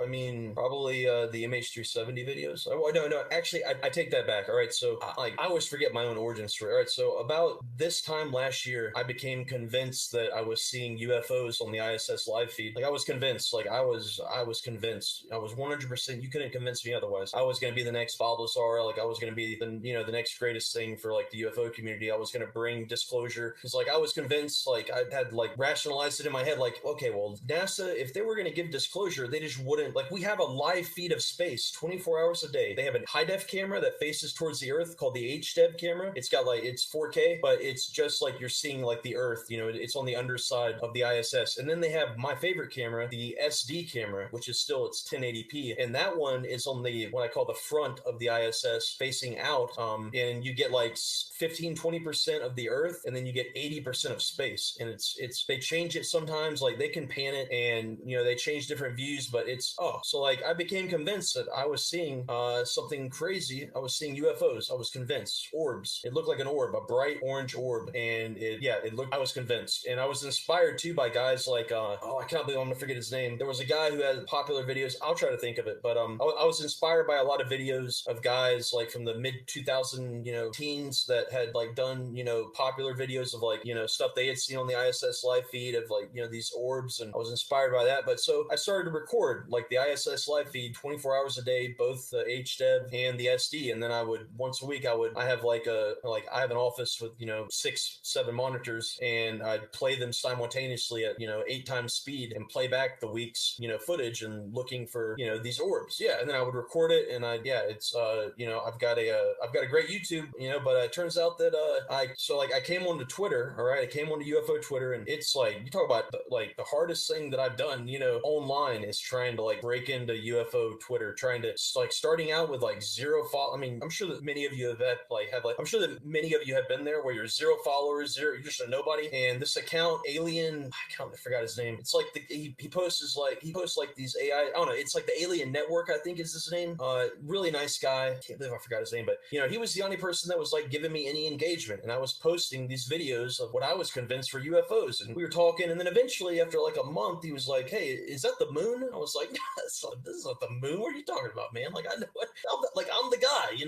I mean, probably the MH370 videos. Oh, no, actually, I take that back. All right, so like I always forget my own origin story. All right, so about this time last year, I became convinced that I was seeing UFOs on the ISS live feed. Like I was convinced. Like I was convinced. I was 100%. You couldn't convince me otherwise. I was going to be the next Bob Lazar. Like I was going to be the next greatest thing for like the UFO community. I was going to bring disclosure because like I was convinced. Like I had like rationalized it in my head. Like okay, well NASA, if they were going to give disclosure, they just wouldn't imagine, like, we have a live feed of space 24 hours a day. They have a high def camera that faces towards the Earth called the HDEV camera. It's got like, it's 4K, but it's just like you're seeing like the Earth, you know, it's on the underside of the ISS. And then they have my favorite camera, the SD camera, which is still, it's 1080p. And that one is on the, what I call the front of the ISS facing out. And you get like 15-20% of the Earth, and then you get 80% of space. And it's they change it sometimes, like they can pan it, and you know, they change different views, but it's so like I became convinced that I was seeing something crazy. I was seeing UFOs. I was convinced. Orbs. It looked like an orb, a bright orange orb, and it looked. I was convinced, and I was inspired too by guys like I can't believe I'm gonna forget his name. There was a guy who had popular videos. I'll try to think of it, but I was inspired by a lot of videos of guys like from the mid 2000 teens that had like done popular videos of like stuff they had seen on the ISS live feed of like these orbs, and I was inspired by that. But so I started to record like the ISS live feed 24 hours a day, both the HDEV and the SD, and then I would once a week I have I have an office with 6-7 monitors, and I'd play them simultaneously at 8 times speed and play back the week's footage and looking for these orbs. Yeah, and then I would record it, and it's I've got a great YouTube, but it turns out that I came onto Twitter. All right, I came onto UFO Twitter, and it's like, you talk about the hardest thing that I've done online is trying to like break into UFO Twitter, trying to like starting out with like 0 follow. I mean, I'm sure that many of you have I'm sure that many of you have been there where you're 0 followers, you're just a nobody. And this account, Alien, I forgot his name. It's like he posts like these AI, I don't know, it's like the Alien Network, I think is his name. Really nice guy. Can't believe I forgot his name, but he was the only person that was like giving me any engagement, and I was posting these videos of what I was convinced for UFOs, and we were talking, and then eventually after like a month he was like, "Hey, is that the moon?" I was like, "This is not the moon. What are you talking about, man? Like, I know what, I'm the guy, you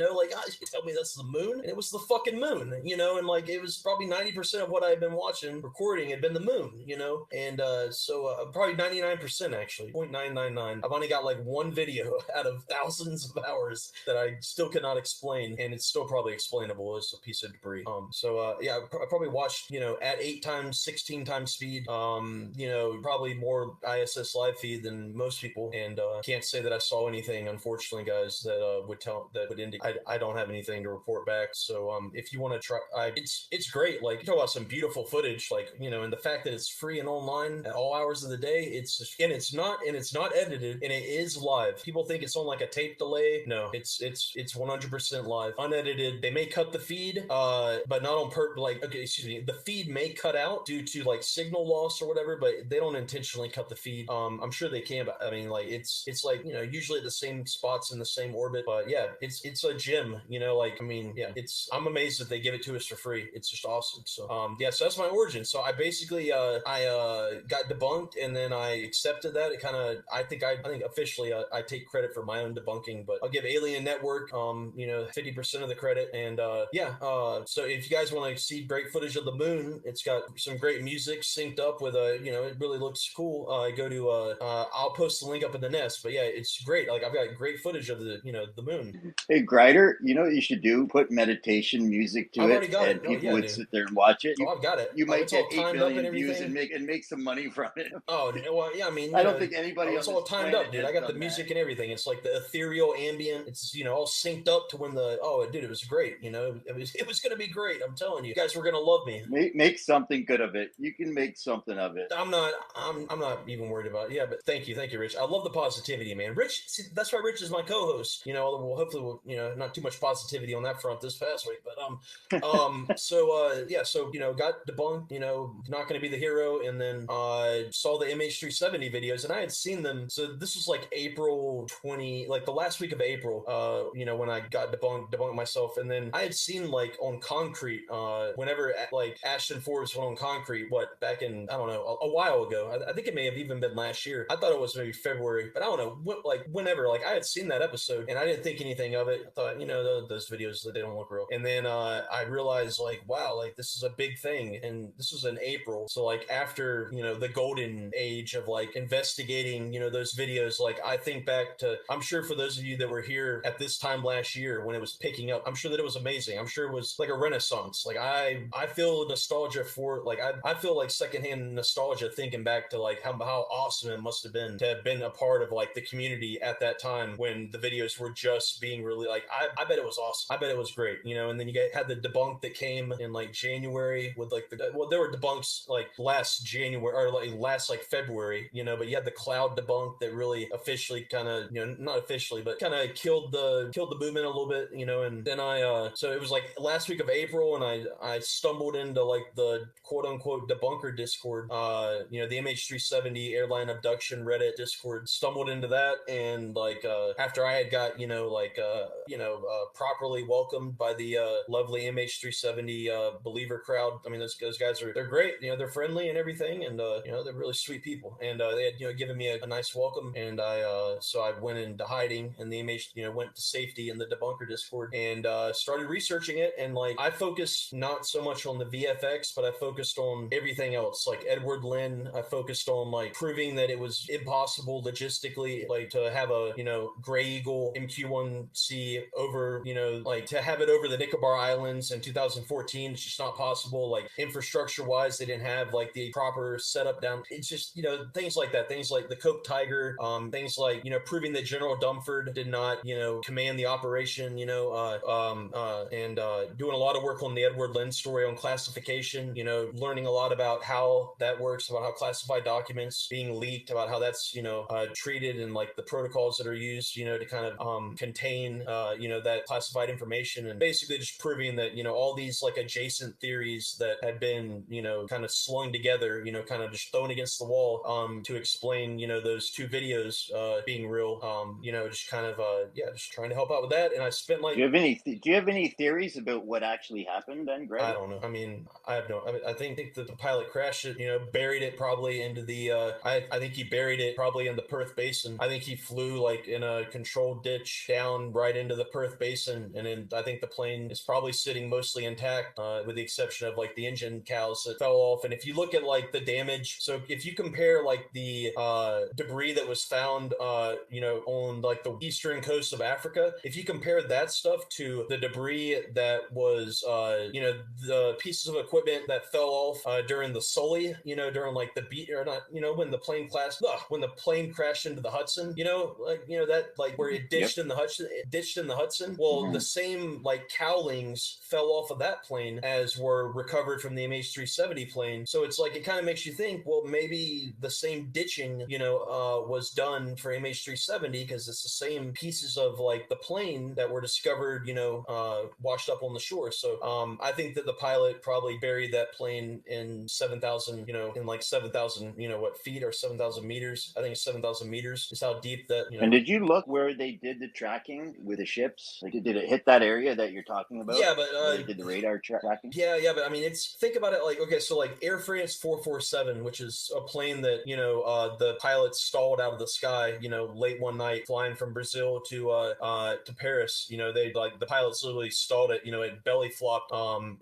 tell me that's the moon." And it was the fucking moon, and like it was probably 90% of what I had been watching recording had been the moon, and so probably 99% actually, 0.999. I've only got like one video out of thousands of hours that I still cannot explain, and it's still probably explainable as a piece of debris. I probably watched at 8 times, 16 times speed, probably more ISS live feed than most people, and can't say that I saw anything, unfortunately, guys, that would indicate. I don't have anything to report back. So if you want to try, it's great. Like, you talk about some beautiful footage, like and the fact that it's free and online at all hours of the day. It's not edited, and it is live. People think it's on like a tape delay. No, it's 100% live, unedited. They may cut the feed, but not on purpose. Like, okay, excuse me, the feed may cut out due to like signal loss or whatever, but they don't intentionally cut the feed. I'm sure they can, but I mean, like, it's like usually at the same spots in the same orbit. But yeah, it's a gem. I'm amazed that they give it to us for free. It's just awesome. So so that's my origin. So I basically I got debunked, and then I accepted that. It kind of, I think officially I take credit for my own debunking, but I'll give Alien Network 50% of the credit. And so if you guys want to see great footage of the moon, it's got some great music synced up with it really looks cool. Go to I'll post the link up in the nest, but yeah, it's great. Like, I've got great footage of the the moon. Hey, Grider, what you should do? Put meditation music to I've it, already got and it. Oh people yeah, would dude. sit there and watch it. Oh, I've got it. You Oh, might it's all get 8 timed up and million views everything. and make some money from it. Oh, well, yeah, I mean, I don't think anybody it's on all this timed planet up, dude. has I got the done music that. and everything. It's like the ethereal ambient. It's, all synced up to when dude, it was great. It was going to be great. I'm telling you, guys were going to love me. Make something good of it. You can make something of it. I'm not even worried about it. Yeah, but thank you, Rich. I love the positivity, man. Rich, see, that's why Rich is my co-host. Although hopefully we'll, not too much positivity on that front this past week, but got debunked. Not going to be the hero, and then saw the MH370 videos, and I had seen them. So this was like April 20, like the last week of April. When I got debunked myself, and then I had seen like on Concrete, whenever like Ashton Forbes went on Concrete, back in, I don't know, a while ago. I think it may have even been last year. I thought it was maybe February, but I don't know, whenever, like, I had seen that episode and I didn't think anything of it. I thought, those videos, that they don't look real. And then I realized, like, wow, like, this is a big thing. And this was in April. So like after, the golden age of like investigating, those videos, like, I think back to, I'm sure for those of you that were here at this time last year when it was picking up, I'm sure that it was amazing. I'm sure it was like a renaissance. Like, I feel nostalgia for, like, I feel like secondhand nostalgia thinking back to like how awesome it must have been to have been a part of like the community at that time when the videos were just being really like, I bet it was awesome. I bet it was great, you know. And then had the debunk that came in like January with like there were debunks like last January or like last like February, you know, but you had the cloud debunk that really officially kind of, you know, not officially, but kind of killed the movement a little bit, you know. And then so it was like last week of April, and I stumbled into like the quote unquote debunker Discord, you know, the MH370 airline abduction Reddit Discord, stumbled into that. And like after I had got, you know, like properly welcomed by the lovely MH370 believer crowd. I mean, those guys they're great, you know, they're friendly and everything, and you know, they're really sweet people. And they had, you know, given me a nice welcome. And so I went into hiding, and the MH, you know, went to safety in the debunker Discord, and started researching it. And like I focused not so much on the VFX, but I focused on everything else, like Edward Lynn. I focused on like proving that it was impossible logistically, like to have a, you know, Gray Eagle MQ-1C over, you know, like to have it over the Nicobar Islands in 2014. It's just not possible. Like infrastructure wise, they didn't have like the proper setup down. It's just, you know, things like that, things like the Coke Tiger, things like, you know, proving that General Dumford did not, you know, command the operation, you know, and doing a lot of work on the Edward Lynn story on classification, you know, learning a lot about how that works, about how classified documents being leaked, about how that's, you know, treated, and like the protocols that are used, you know, to kind of contain, you know, that classified information. And basically just proving that, you know, all these like adjacent theories that had been, you know, kind of slung together, you know, kind of just thrown against the wall to explain, you know, those two videos being real, you know, just kind of just trying to help out with that. And I spent like, Do you have any theories about what actually happened then, I Greg? don't know. I mean, I have no. I mean, I think that the pilot crashed it. You know, buried it probably into the. I think he buried it probably in the Perth Basin. I think he flew like in a controlled ditch down right into the Perth Basin, and then I think the plane is probably sitting mostly intact, with the exception of like the engine cowls that fell off. And if you look at like the damage, so if you compare like the debris that was found, you know, on like the eastern coast of Africa, if you compare that stuff to the debris that was, you know, the pieces of equipment that fell off during the Sully, you know, during like the beat or not, you know, when the plane crashed into the Hudson, you know, like, you know, that like where it Yep. ditched in the Hudson. Well, the same like cowlings fell off of that plane as were recovered from the MH370 plane. So it's like, it kind of makes you think, well, maybe the same ditching, you know, was done for MH370, because it's the same pieces of like the plane that were discovered, you know, washed up on the shore. So I think that the pilot probably buried that plane in 7,000, you know, in like 7,000, you know, what, feet, or 7,000 meters. I think it's 7,000 meters is how deep that, you And know. did you look where they did the tracking with the ships? Like, did it hit that area that you're talking about, Yeah, but where they did the radar tracking? yeah, but I mean, it's, think about it like, okay, so like Air France 447, which is a plane that, you know, the pilot stalled out of the sky, you know, late one night flying from Brazil to Paris. You know, they like the pilots literally stalled it. You know, it belly flopped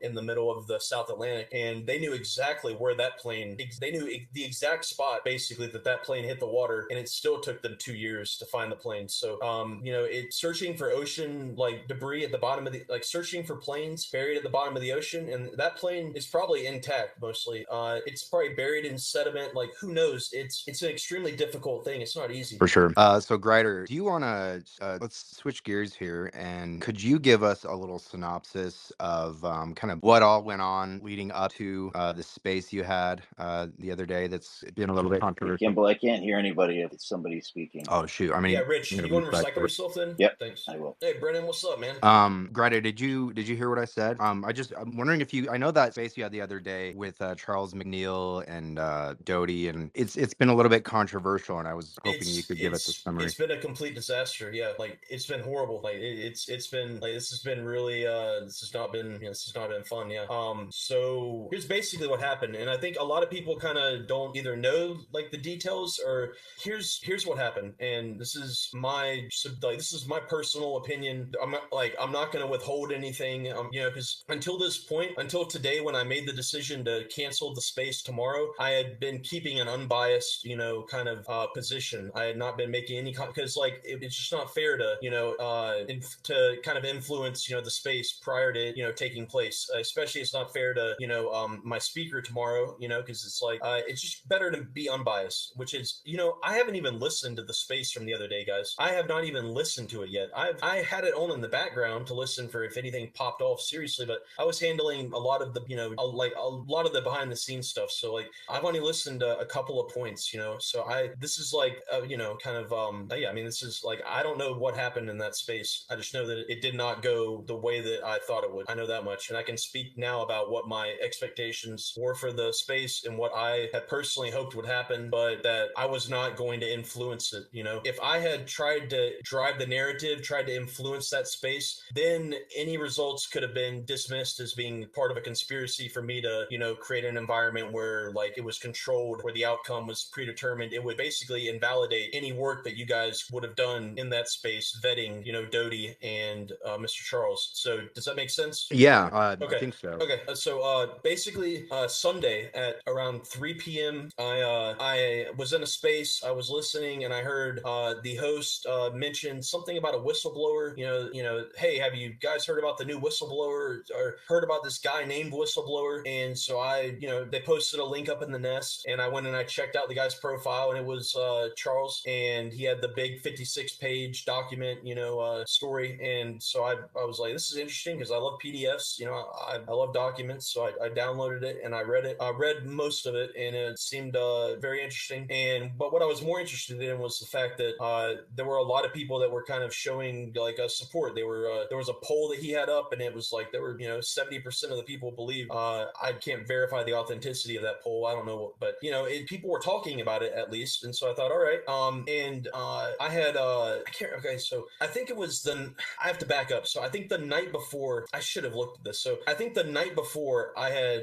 in the middle of the South Atlantic, and they knew exactly where that plane. They knew the exact spot basically that plane hit the water, and it still took them 2 years to find the plane. So you know, it searching for ocean like debris at the bottom of the, like searching for planes buried at the bottom of the ocean, and that plane is probably intact mostly. It's probably buried in sediment. Like, who knows? It's an extremely difficult thing. It's not easy. For sure. So Grider, do you want to let's switch gears here, and could you give us a little synopsis of kind of what all went on leading up to the space you had the other day that's been a little bit Hey, controversial? Kimball, I can't hear anybody if it's somebody speaking. Oh shoot! I Yeah, mean, Rich, I'm can gonna you go and restart. recycle yourself then? Yep, Thanks. I will. Hey, Brennan, what's up, man? Grider, did you hear what I said? I'm wondering if I know that space you had the other day with Charles McNeil and Doty, and it's been a little bit controversial, and I was hoping you could give us a summary. It's been a complete disaster. Yeah, like it's been horrible. Like it's been like, this has been really this has not been, you know, this has not been fun. Yeah. So here's basically what happened, and I think a lot of people kind of don't either know like the details, or here's what happened, and this is my personal opinion. I'm not going to withhold anything, you know, because until today, when I made the decision to cancel the space tomorrow, I had been keeping an unbiased, you know, kind of position. I had not been making any, because like it's just not fair to, you know, to kind of influence, you know, the space prior to, you know, taking place. Especially, it's not fair to, you know, my speaker tomorrow, you know, because it's like it's just better to be unbiased, which is, you know, I haven't even listened to the space from the other day, guys. I have not even listened to it yet. I had it on in the background to listen for if anything popped off seriously, but I was handling a lot of the, like a lot of the behind the scenes stuff. So like I've only listened to a couple of points, so this is like, kind of, yeah, I mean, this is like, I don't know what happened in that space. I just know that it did not go the way that I thought it would. I know that much. And I can speak now about what my expectations were for the space and what I had personally hoped would happen, but that I was not going to influence it. If I had tried to drive the narrative, tried to influence that space, then any results could have been dismissed as being part of a conspiracy for me to, create an environment where like it was controlled, where the outcome was predetermined. It would basically invalidate any work that you guys would have done in that space, vetting, Doty and Mr. Charles. So does that make sense? Yeah, I Okay. think so. Okay. So basically, Sunday at around 3 p.m., I was in a space. I was listening, and I heard the host mention something about a whistleblower. Hey, have you guys heard about the new whistleblower, or heard about this guy named whistleblower? And so they posted a link up in the nest, and I went and I checked out the guy's profile, and it was Charles, and he had the big 56-page document, story. And so I was like, this is interesting because I love PDFs. I love documents, so I downloaded it and I read it. I read most of it, and it seemed very interesting. But what I was more interested in was the fact that there were a lot of people that were kind of showing like support. There was a poll that he had up, and it was like there were 70% of the people believe. I can't verify the authenticity of that poll. I don't know, but people were talking about it at least, and so I thought, all right. I had I can't. Okay, so I think it was I have to back up. So I think the night before, I should have looked at this. So I think the night before I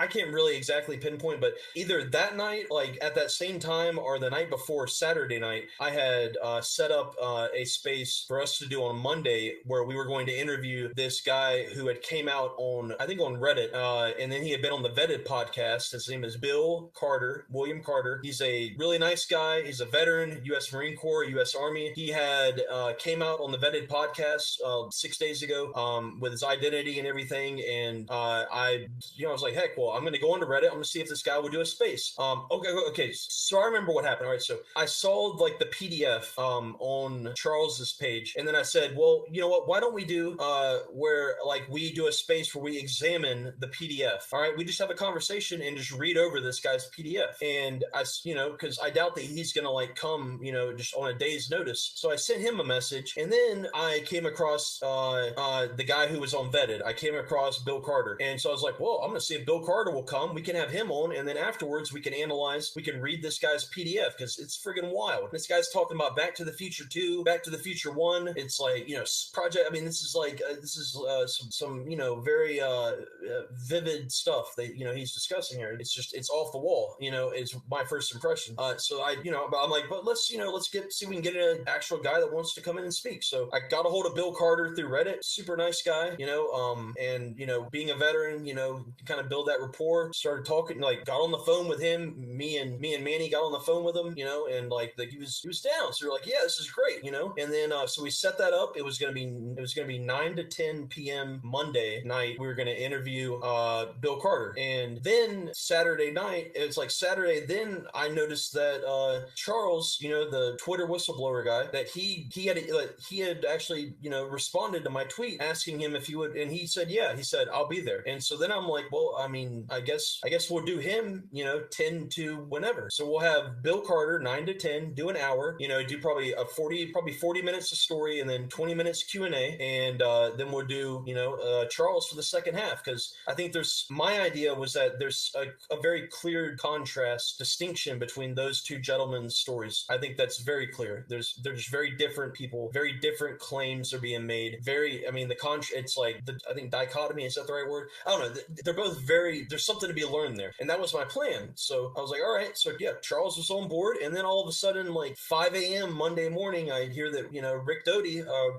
can't really exactly pinpoint, but either that night, like at that same time, or the night before, Saturday night, I had set up a space for us to do on Monday where we were going to interview this guy who had came out on, I think on Reddit, and then he had been on the Vetted podcast. His name is William Carter. He's a really nice guy. He's a veteran, U.S. Marine Corps, U.S. Army. He had came out on the Vetted podcast 6 days ago with his identity and everything. And I was like, heck, well, I'm going to go onto Reddit. I'm going to see if this guy would do a space. Okay. So I remember what happened. All right. So I saw like the PDF on Charles's page. And then I said, well, you know what? Why don't we do where like we do a space where we examine the PDF? All right. We just have a conversation and just read over this guy's PDF. And because I doubt that he's going to like come, just on a day's notice. So I sent him a message, and then I came across the guy who was on Vetted. I came across Bill Carter, and so I was like, well, I'm gonna see if Bill Carter will come. We can have him on, and then afterwards we can read this guy's PDF, because it's friggin' wild. This guy's talking about Back to the Future 2, Back to the Future 1. It's like, project. I mean, this is some very vivid stuff that he's discussing here. It's off the wall. Is my first impression. So I'm like, but let's see if we can get an actual guy that wants to come in and speak. So I got a hold of Bill Carter through Reddit. Super nice guy, and being a veteran, kind of build that rapport. Started talking, like got on the phone with him. Me and Manny got on the phone with him, and like he was down. So we're like, yeah, this is great, And then so we set that up. It was gonna be 9 to 10 p.m. Monday night. We were gonna interview Bill Carter, and then Saturday night, it's like Saturday. Then I noticed that Charles, the Twitter whistleblower guy, that he had actually responded to my tweet asking him if he would, and he said yeah. He said I'll be there. And so then I'm like, well, I mean, I guess we'll do him 10 to whenever. So we'll have Bill Carter 9 to 10, do an hour, do probably 40 minutes of story, and then 20 minutes Q&A, and then we'll do Charles for the second half, because I think my idea was that there's a very clear distinction between those two gentlemen's stories. I think that's very clear. They're just very different people, very different claims are being made. It's like I think dichotomy, is that the right word? I don't know. They're both there's something to be learned there. And that was my plan. So I was like, all right. So yeah, Charles was on board. And then all of a sudden, like 5 a.m. Monday morning, I hear that,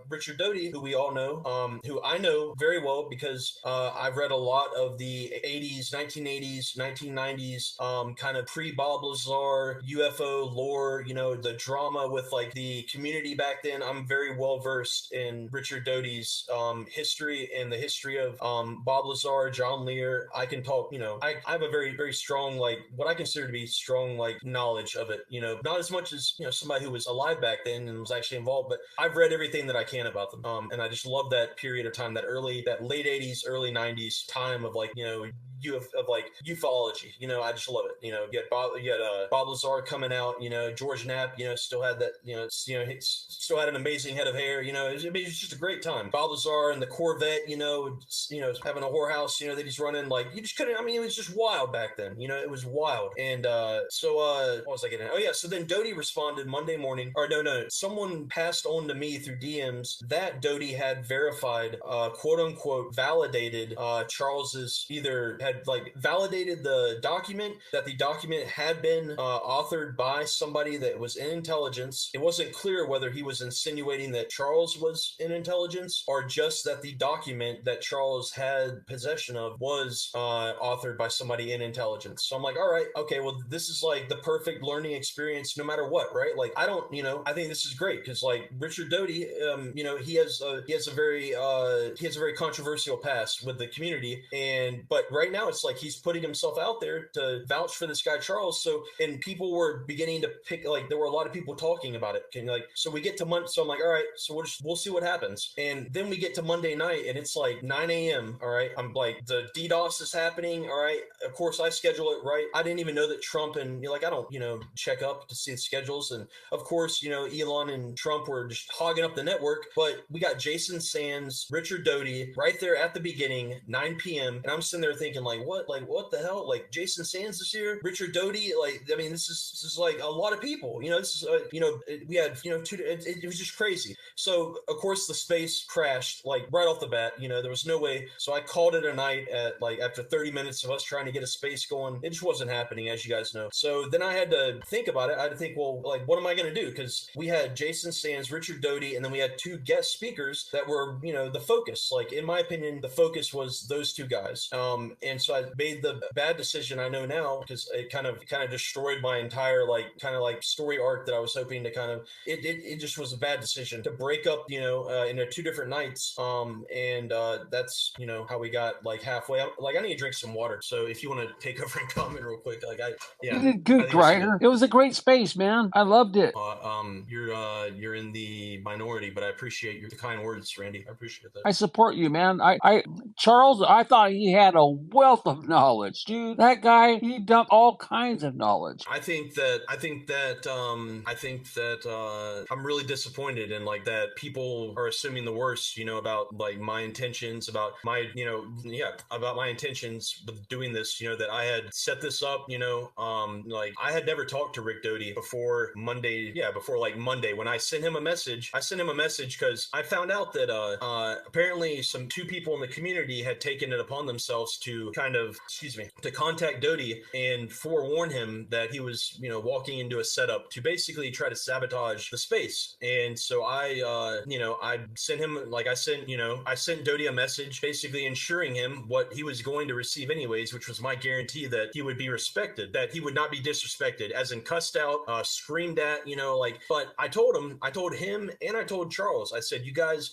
Richard Doty, who we all know, who I know very well because I've read a lot of the 80s, 1980s, 1990s, kind of pre-Bob Lazar UFO lore, the drama with like the community back then. I'm very well versed in Richard Doty's history and the history of Bob Lazar, John Lear. I can talk, I have a very, very strong, like what I consider to be strong, like knowledge of it. it, not as much as, somebody who was alive back then and was actually involved, but I've read everything that I can about them. And I just love that period of time, that late 80s, early 90s time of like, of like ufology. I just love it. You had Bob Lazar coming out. George Knapp. Still had that. He still had an amazing head of hair. It was just a great time. Bob Lazar and the Corvette. Having a whorehouse. That he's running. Like you just couldn't. I mean, it was just wild back then. It was wild. And what was I getting at? Oh yeah. So then Doty responded Monday morning. Or no. Someone passed on to me through DMs that Doty had verified, quote unquote, validated Charles's had like validated the document, that the document had been authored by somebody that was in intelligence. It wasn't clear whether he was insinuating that Charles was in intelligence or just that the document that Charles had possession of was authored by somebody in intelligence. So I'm like, all right, okay, well, this is like the perfect learning experience no matter what, right? Like I don't, I think this is great because like Richard Doty, he has a very controversial past with the community, but right now it's like he's putting himself out there to vouch for this guy Charles. So and people were beginning to pick, like there were a lot of people talking about it. So we get to Monday, so I'm like, all right, so we'll see what happens. And then we get to Monday night and it's like 9 a.m. All right, I'm like the DDoS is happening. All right, of course I schedule it right. I didn't even know that Trump and I don't check up to see the schedules, and of course Elon and Trump were just hogging up the network. But we got Jason Sands, Richard Doty right there at the beginning, 9 p.m. And I'm sitting there thinking what the hell? Like Jason Sands is here, Richard Doty. Like, I mean, this is like a lot of people, this is, we had, it was just crazy. So of course the space crashed like right off the bat, there was no way. So I called it a night at like, after 30 minutes of us trying to get a space going, it just wasn't happening, as you guys know. So then I had to think about it. I had to think, well, like, what am I going to do? Because we had Jason Sands, Richard Doty, and then we had two guest speakers that were, the focus. Like, in my opinion, the focus was those two guys. And so I made the bad decision, I know now, because it kind of destroyed my entire story arc that I was hoping to it just was a bad decision to break up, into two different nights. And that's, how we got like halfway. I need to drink some water. So if you want to take over and comment real quick, You did good, Grider. It was a great space, man. I loved it. You're in the minority, but I appreciate your kind words, Randy. I appreciate that. I support you, man. Charles, I thought he had a wealth of knowledge, dude. That guy, he dumped all kinds of knowledge. I think that I'm really disappointed in like that people are assuming the worst, about like my intentions, about my, about my intentions with doing this, that I had set this up, like I had never talked to Rick Doty before Monday. Yeah, before like Monday when I sent him a message. I sent him a message because I found out that apparently two people in the community had taken it upon themselves to to contact Doty and forewarn him that he was, walking into a setup to basically try to sabotage the space. And so I sent him, I sent Doty a message basically ensuring him what he was going to receive anyways, which was my guarantee that he would be respected, that he would not be disrespected, as in cussed out, screamed at, but I told him and I told Charles, I said, you guys,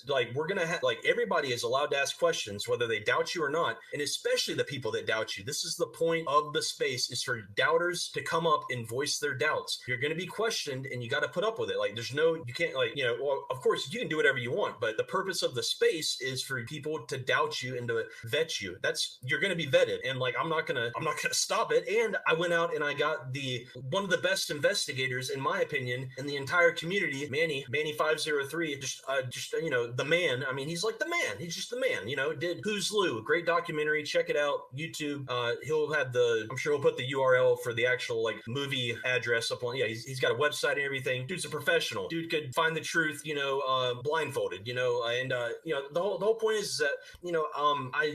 like, we're going to have, like, everybody is allowed to ask questions, whether they doubt you or not. And especially the people that doubt you. This is the point of the space, is for doubters to come up and voice their doubts. You're going to be questioned and you got to put up with it. Like, you can't, well, of course you can do whatever you want, but the purpose of the space is for people to doubt you and to vet you. You're going to be vetted. And like, I'm not going to stop it. And I went out and I got one of the best investigators, in my opinion, in the entire community, Manny 503, just the man. I mean, he's like the man. He's just the man, did Who's Lou, great documentary. Check it out. YouTube. I'm sure he'll put the URL for the actual like movie address up on. Yeah, he's got a website and everything. Dude's a professional. Dude could find the truth, blindfolded, and the whole point is that,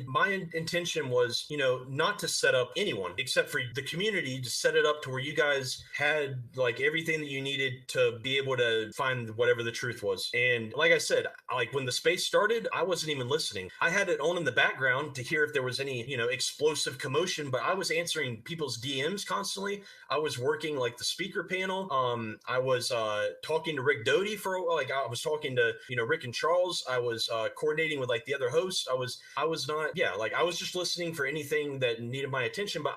my intention was, not to set up anyone except for the community, to set it up to where you guys had like everything that you needed to be able to find whatever the truth was. And like I said, like when the space started, I wasn't even listening. I had it on in the background to hear if there was any any, explosive commotion, but I was answering people's DMs constantly. I was working like the speaker panel. I was talking to Rick Doty I was talking to, Rick and Charles. I was coordinating with like the other hosts. I was not, I was just listening for anything that needed my attention. But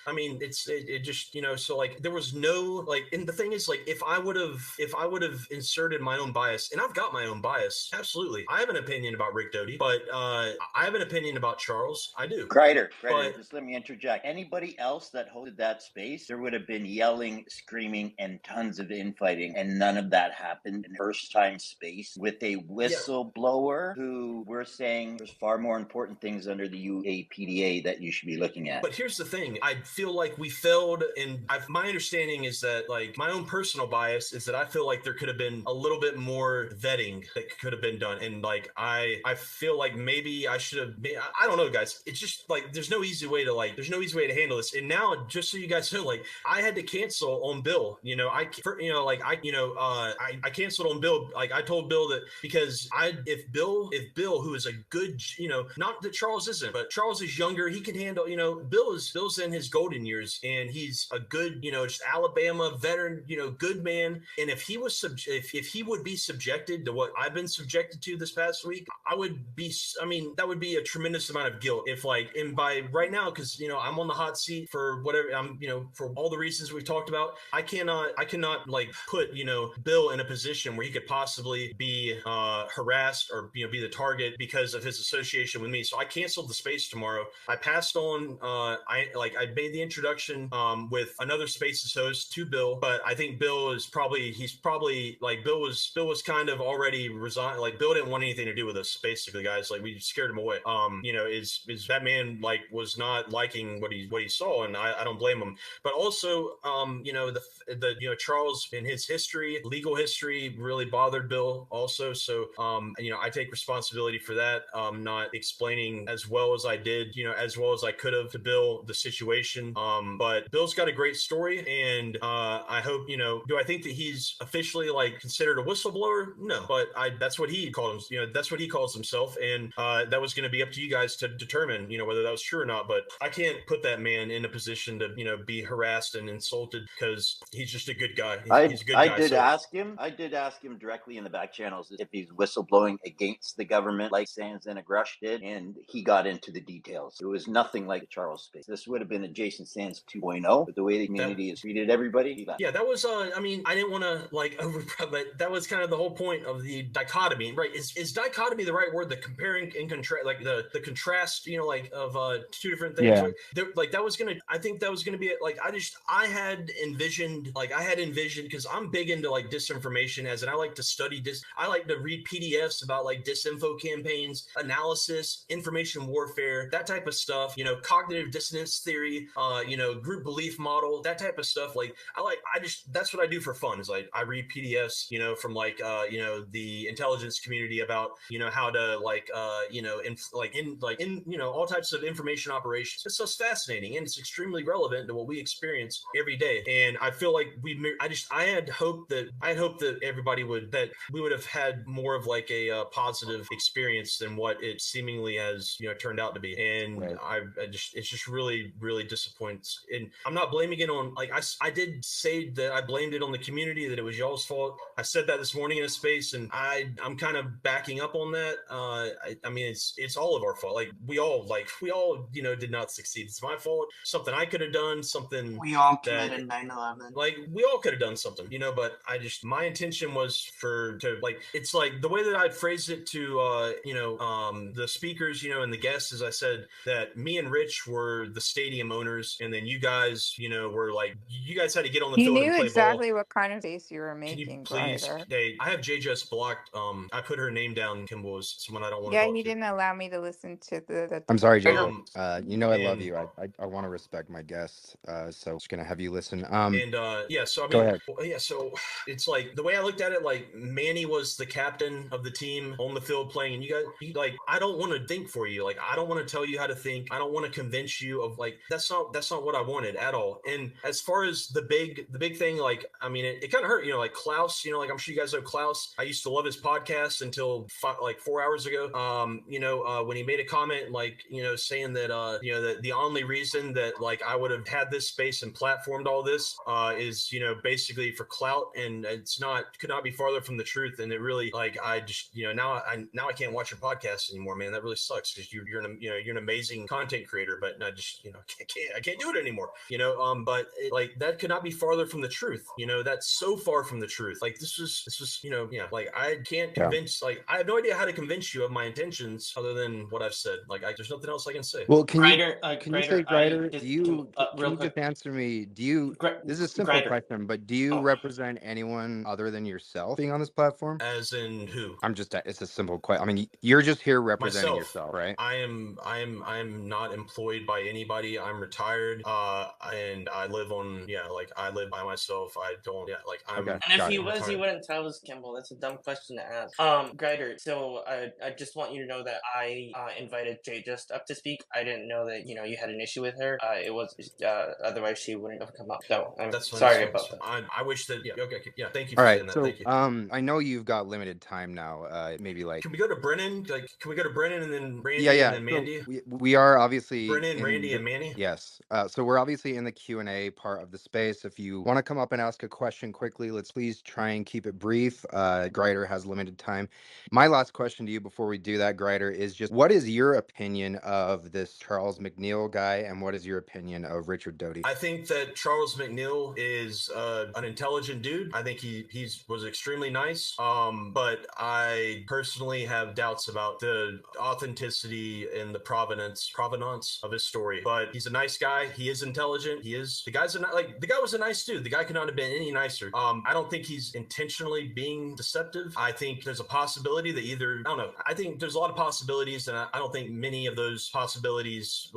it just, so like there was no like, and the thing is like, if I would have inserted my own bias, and I've got my own bias, absolutely. I have an opinion about Rick Doty, but I have an opinion about Charles. I do. Kreider, just let me interject. Anybody else that hosted that space, there would have been yelling, screaming, and tons of infighting, and none of that happened in first time space with a whistleblower who we're saying there's far more important things under the UAPDA that you should be looking at. But here's the thing. I feel like we failed, and my understanding is that like my own personal bias is that I feel like there could have been a little bit more vetting that could have been done. And like, I feel like maybe I should have, I don't know, guys. It's just like, there's no easy way to handle this. And now, just so you guys know, like I had to cancel on Bill, I canceled on Bill. Like I told Bill that because if Bill, who is a good, not that Charles isn't, but Charles is younger. He can handle, Bill's in his golden years, and he's a good, just Alabama veteran, good man. And if he was if he would be subjected to what I've been subjected to this past week, that would be a tremendous amount of guilt. If like, and by right now, because I'm on the hot seat for whatever I'm, for all the reasons we've talked about, I cannot like put Bill in a position where he could possibly be harassed or be the target because of his association with me. So I canceled the space tomorrow. I passed on. I made the introduction with another Spaces host to Bill, but I think Bill was kind of already resigned. Like Bill didn't want anything to do with us, basically, guys. Like we scared him away. Is that man like was not liking what he saw, and I don't blame him. But also, Charles in his legal history really bothered Bill also. So I take responsibility for that. Not explaining as well as I did, as well as I could have to Bill the situation. But Bill's got a great story, and I hope, do I think that he's officially like considered a whistleblower? No, but that's what he calls him. That's what he calls himself, and that was going to be up to you guys to determine, whether that was true or not. But I can't put that man in a position to, be harassed and insulted because he's just a good guy. He's a good guy. I did ask him directly in the back channels if he's whistleblowing against the government like Sands and Agrush did, and he got into the details. It was nothing like the Charles space. This would have been a Jason Sands 2.0, but the way the community has treated everybody, yeah, that was I didn't want to like but that was kind of the whole point of the dichotomy, right? Is dichotomy the right word? The comparing and contrast, like the contrast, of two different things. Yeah. Like that was gonna, I think that was gonna be it. Like I had envisioned because I'm big into like disinformation, I like to study I like to read PDFs about like disinfo campaigns, analysis, information warfare, that type of stuff, cognitive dissonance theory, group belief model, that type of stuff. Like that's what I do for fun, is like I read PDFs, from like the intelligence community about, how to like all types of information operations. It's just fascinating, and it's extremely relevant to what we experience every day. And I feel like I had hoped that everybody that we would have had more of like a positive experience than what it seemingly has, turned out to be. And right. It's just really, really disappoints. And I'm not blaming it on, like, I did say that I blamed it on the community, that it was y'all's fault. I said that this morning in a space, and I'm kind of backing up on that. It's all of our fault. Like we all, did not succeed. It's my fault. Something I could have done, something we all committed 9/11. Like we all could have done something, but my intention was it's like the way that I phrased it to, the speakers, and the guests, as I said, that me and Rich were the stadium owners, and then you guys, were like, you guys had to get on the field and play ball. You knew exactly what kind of face you were making. Can you please? Hey, I have JJS blocked. I put her name down. Kimbo is someone I don't want to Yeah, talk he to. didn't allow me to listen to the I'm sorry, Jay. I love you. I want to respect my guests. So I'm just gonna have you listen. So go ahead. So it's like the way I looked at it, like Manny was the captain of the team on the field playing, and you guys, I don't want to think for you. Like I don't want to tell you how to think. I don't want to convince you of like that's not what I wanted at all. And as far as the big thing, like it kind of hurt, like Klaus, like I'm sure you guys know Klaus. I used to love his podcast until 4 hours ago. When he made a comment like like, saying that, that the only reason that like I would have had this space and platformed all this is, basically for clout, and could not be farther from the truth. And it really, like, I just, now I can't watch your podcast anymore, man. That really sucks, because you're an amazing content creator, but I just, I can't do it anymore, but like, that could not be farther from the truth. That's so far from the truth. Like, this was, yeah, like, I can't convince, like, I have no idea how to convince you of my intentions other than what I've said. Like, there's nothing else I can say. Well, can you say, Grider, Grider, do you can real you quick, just answer me? Do you This is a simple Grider. question, but do you Oh, represent anyone other than yourself being on this platform? As in who? It's a simple question. I mean, you're just here representing Myself. yourself, right? I'm not employed by anybody. I'm retired. And I live on, like, I live by myself. I don't, like, I'm. Okay, and if got he it. was, he retired. wouldn't tell us, Kimbo. That's a dumb question to ask. Grider. So I just want you to know that I invited Jay just up to speak. I didn't know that you had an issue with her. It was otherwise she wouldn't have come up. So I'm That's fine. sorry about that. I wish that. Yeah. Okay. Yeah. Thank you All for right, saying that. so Thank you. I know you've got limited time now. Maybe like Can we go to Brennan? Like, can we go to Brennan and then Randy yeah. and then So Mandy? we are obviously Brennan, in Randy, the and Manny. yes. So we're obviously in the Q&A part of the space. If you want to come up and ask a question quickly, let's please try and keep it brief. Grider has limited time. My last question to you before we do that, Grider, is just what is your opinion of this Charles McNeil guy, and what is your opinion of Richard Doty? I think that Charles McNeil is an intelligent dude. I think he was extremely nice. But I personally have doubts about the authenticity and the provenance of his story. But he's a nice guy. He is intelligent. The guy was a nice dude. The guy could not have been any nicer. I don't think he's intentionally being deceptive. I think there's a possibility that either, I don't know. I think there's a lot of possibilities, and I don't think many of those possibilities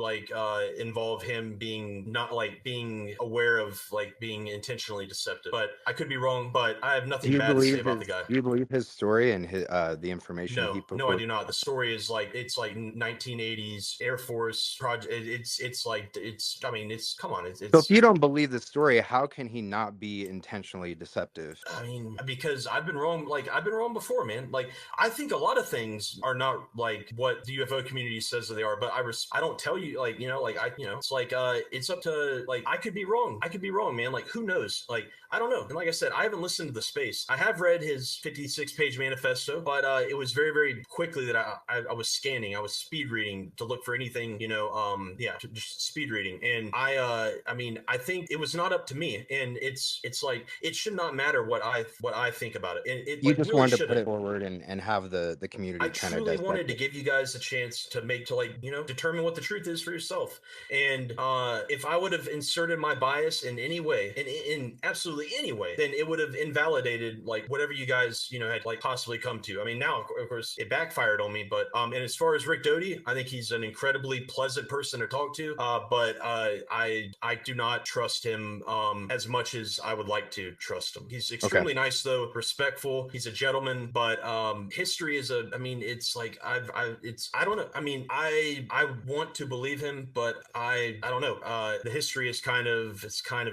involve him being aware of like being intentionally deceptive. But I could be wrong. But I have nothing bad to say about the guy. Do you believe his story and the information he put No, I forth? do not. The story is like, it's like 1980s Air Force project. I mean, come on. So if you don't believe the story, how can he not be intentionally deceptive? I mean, because I've been wrong. Like, I've been wrong before, man. Like, I think a lot of things are not like what the UFO community says that they are. But I don't tell you, like, it's like, it's up to, like, I could be wrong. I could be wrong, man. Like, who knows? Like, I don't know. And like I said, I haven't listened to the space. I have read his 56-page manifesto, but it was very, very quickly that I was scanning. I was speed reading to look for anything, just speed reading. And I mean, I think it was not up to me. And it's like, it should not matter what I think about it. And it You like just really wanted to shouldn't. put it forward and have the community I kind of truly dissect wanted to it. give you guys a chance to determine what the truth is for yourself. And if I would have inserted my bias in any way, in absolutely any way, then it would have invalidated like whatever you guys had like possibly come to. I mean, now of course it backfired on me, but and as far as Rick Doty, I think he's an incredibly pleasant person to talk to. But I do not trust him as much as I would like to trust him. He's extremely nice though, respectful. He's a gentleman, but history is it's like I don't know. I mean, I want to believe him, but I don't know. The history is kind of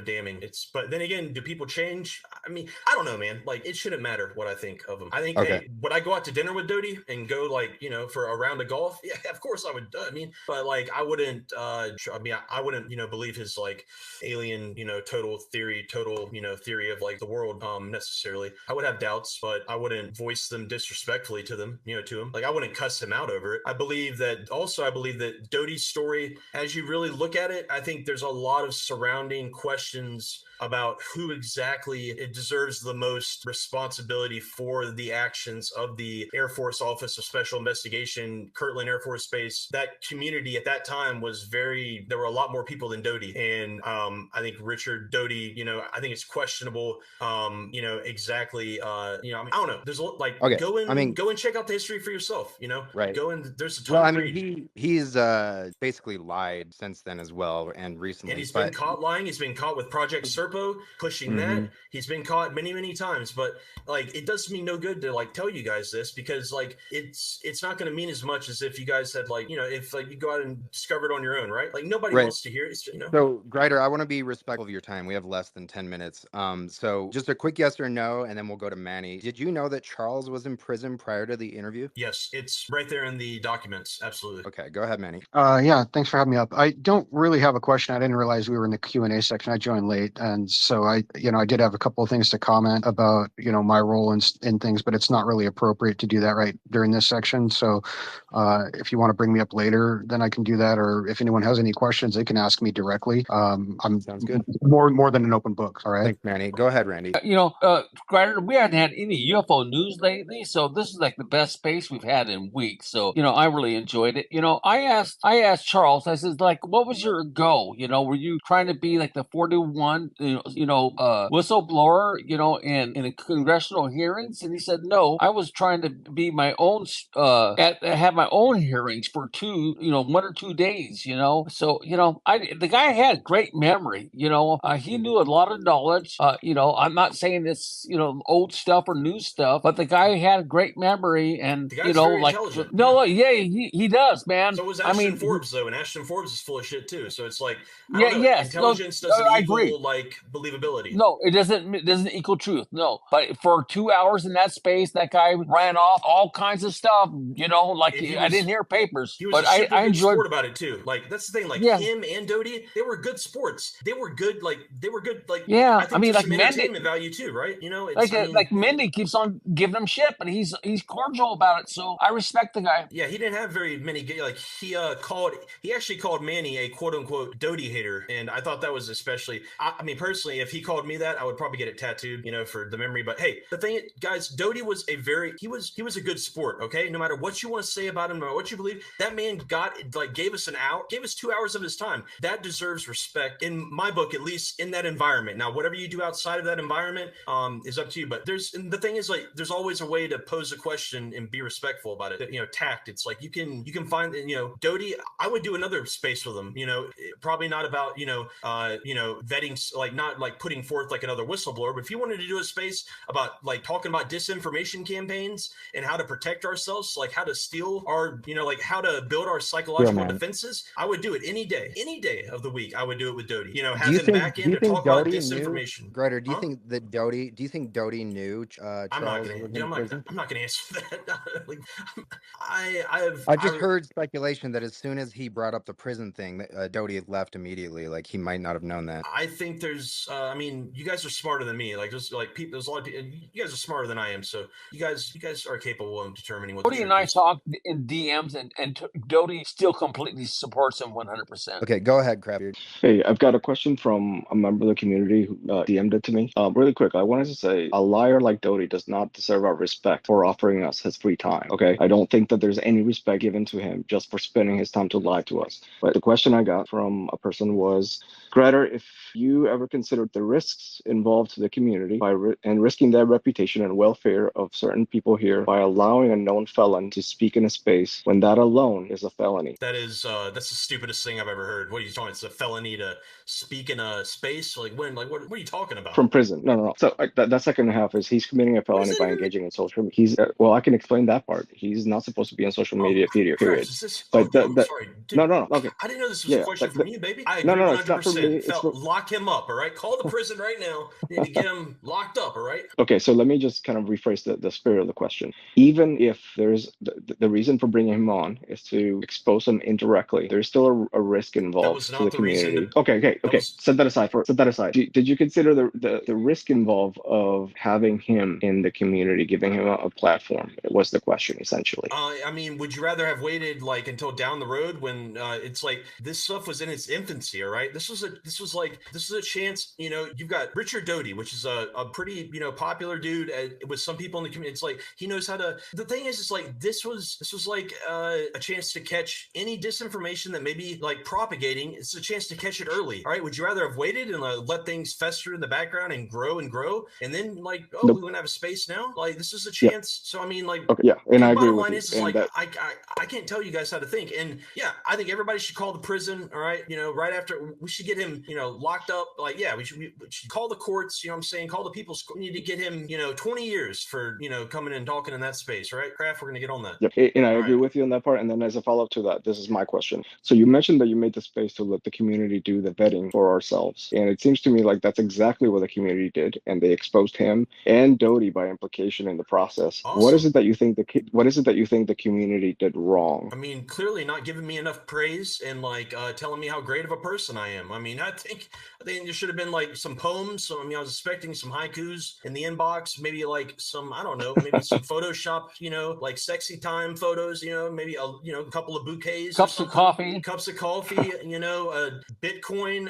damning. But then again, do people change? I mean, I don't know, man. Like, it shouldn't matter what I think of him. I think, hey, would I go out to dinner with Doty and go like for a round of golf? Yeah, of course I would. I mean, but like I wouldn't. I wouldn't believe his like alien total theory of like the world necessarily. I would have doubts, but I wouldn't voice them disrespectfully to them, to him. Like, I wouldn't cuss him out over it. I believe that Doty's story, as you really look at it, I think there's a lot of surrounding questions about who exactly it deserves the most responsibility for the actions of the Air Force Office of Special Investigation, Kirtland Air Force Base. That community at that time there were a lot more people than Doty. And I think Richard Doty, I think it's questionable, exactly, I mean, I don't know. There's a lot, like, go and check out the history for yourself, Right. There's a ton I of mean, he's basically lied since then as well, and recently. And he's been caught lying. He's been caught with Project Serpo pushing that. He's been caught many, many times. But like, it does me no good to like tell you guys this, because like it's not going to mean as much as if you guys had like if like you go out and discover it on your own, right? Like, nobody wants to hear it. So, Grider, I want to be respectful of your time. We have less than 10 minutes. So just a quick yes or no, and then we'll go to Manny. Did you know that Charles was in prison prior to the interview? Yes, it's right there in the documents. Absolutely. absolutely. Okay, go ahead, Manny. Yeah, thanks for having me up. I don't really have a question. I didn't realize we were in the Q&A section. I joined late, and so I did have a couple of things to comment about, my role in things, but it's not really appropriate to do that right during this section. So, if you want to bring me up later, then I can do that. Or if anyone has any questions, they can ask me directly. I'm Sounds good. more than an open book. All right. Thanks, Manny. Go ahead, Randy. Granted, we haven't had any UFO news lately, so this is like the best space we've had in weeks. So, I really enjoyed it. I asked Charles, I said, like, what was your goal? Were you trying to be like the 41, whistleblower, in a congressional hearings? And he said, no, I was trying to be my own, have my own hearings for 1 or 2 days, So, the guy had great memory, he knew a lot of knowledge. I'm not saying it's, old stuff or new stuff, but the guy had great memory and, The guy's very like, intelligent. no, yeah, he does, man. So was I Ashton mean, Forbes, though, and Ashton Forbes is full of shit too. So it's like, I yeah, don't know, yes, no, intelligence doesn't I agree. equal like believability. No, it doesn't equal truth. No, but for 2 hours in that space, that guy ran off all kinds of stuff. Like And I didn't hear papers, He was but a super I good enjoyed. sport about it too. Like that's the thing. Like Yeah. him and Doty, they were good sports. They were good. Like Yeah, I think I mean, there's like some Mendy, entertainment value too, right? It's like Mendy keeps on giving him shit, but he's cordial about it. So I respect the guy. yeah, he didn't have very many. Like he actually called Manny a quote unquote Doty hater, and I thought that was especially. I mean, personally, if he called me that, I would probably get it tattooed, for the memory. But hey, the thing, guys, Doty was he was a good sport. Okay, no matter what you want to say about him, no matter what you believe, that man gave us 2 hours of his time. That deserves respect in my book, at least in that environment. Now, whatever you do outside of that environment, is up to you. But the thing is, like, there's always a way to pose a question and be respectful about it. Tact. It's like you can find, Doty. I would do another space with him. Probably not about vetting, like not like putting forth like another whistleblower. But if you wanted to do a space about like talking about disinformation campaigns and how to protect ourselves, like how to steal our, like how to build our psychological defenses, I would do it any day of the week. I would do it with Doty. Have him back in to talk about disinformation. Grider, do you think that Doty? Do you think Doty knew Charles? I'm not gonna answer that. Like, I just heard speculation that as soon as he brought up the prison thing, Doty had left immediately. Like he might not have known that. I think there's. I mean, you guys are smarter than me. Like there's like people. There's a lot of people. You guys are smarter than I am. So you guys are capable of determining what. Doty and I talked in DMs, and Doty still completely supports him 100%. Okay, go ahead, Crabbeard. Hey, I've got a question from a member of the community who DM'd it to me. Really quick, I wanted to say a liar like Doty does not deserve our respect for offering us his free time. Okay, I don't think that there's any respect given to him just for spending his time to lie to us. But the question I got from a person was, Greta, if you ever considered the risks involved to the community and risking their reputation and welfare of certain people here by allowing a known felon to speak in a space when that alone is a felony. That's the stupidest thing I've ever heard. What are you talking? It's a felony to speak in a space? Like when? Like what are you talking about? From prison? No. So that second half is he's committing a felony by engaging in social media. He's well, I can explain that part. He's not supposed to be on social media. Period. Sorry, dude, no. Okay. I didn't know this was a question from you, baby. I agree 100%. Lock him up, all right? Call the prison right now. You need to get him locked up, all right? Okay, so let me just kind of rephrase the spirit of the question. Even if there's the reason for bringing him on is to expose him indirectly, there's still a risk involved to the community. Okay. Set that aside. Did you consider the risk involved of having him in the community, giving him a platform? Was the question essentially? I mean, would you rather have waited like until down the road when it's like this stuff was in its infancy? All right, this was a chance. You've got Richard Doty, which is a pretty popular dude with some people in the community. It's like he knows how to. The thing is, it's like this was like a chance to catch any disinformation that may be like propagating. It's a chance to catch it early. All right, would you rather have waited and let things fester in the background and grow, and then like we wouldn't have a space now? Like this is a chance. So I mean, like and I agree bottom with line you. is like I can't tell you guys how to think, and I think everybody should call the prison. All right, right after we should get get him, locked up. Like, yeah, we should call the courts. You know what I'm saying? Call the people. We need to get him, 20 years for, coming and talking in that space, right? Kraft, we're gonna get on that. Yep, and I All agree right. with you on that part. And then as a follow-up to that, this is my question. So you mentioned that you made the space to let the community do the vetting for ourselves. And it seems to me like that's exactly what the community did. And they exposed him and Doty by implication in the process. What is Awesome. it that you think the community did wrong? I mean, clearly not giving me enough praise and like telling me how great of a person I am. I mean, I think there should have been like some poems. So I mean, I was expecting some haikus in the inbox, maybe like some, I don't know, maybe some Photoshop, like sexy time photos, maybe a couple of bouquets, Cups of coffee. Bitcoin.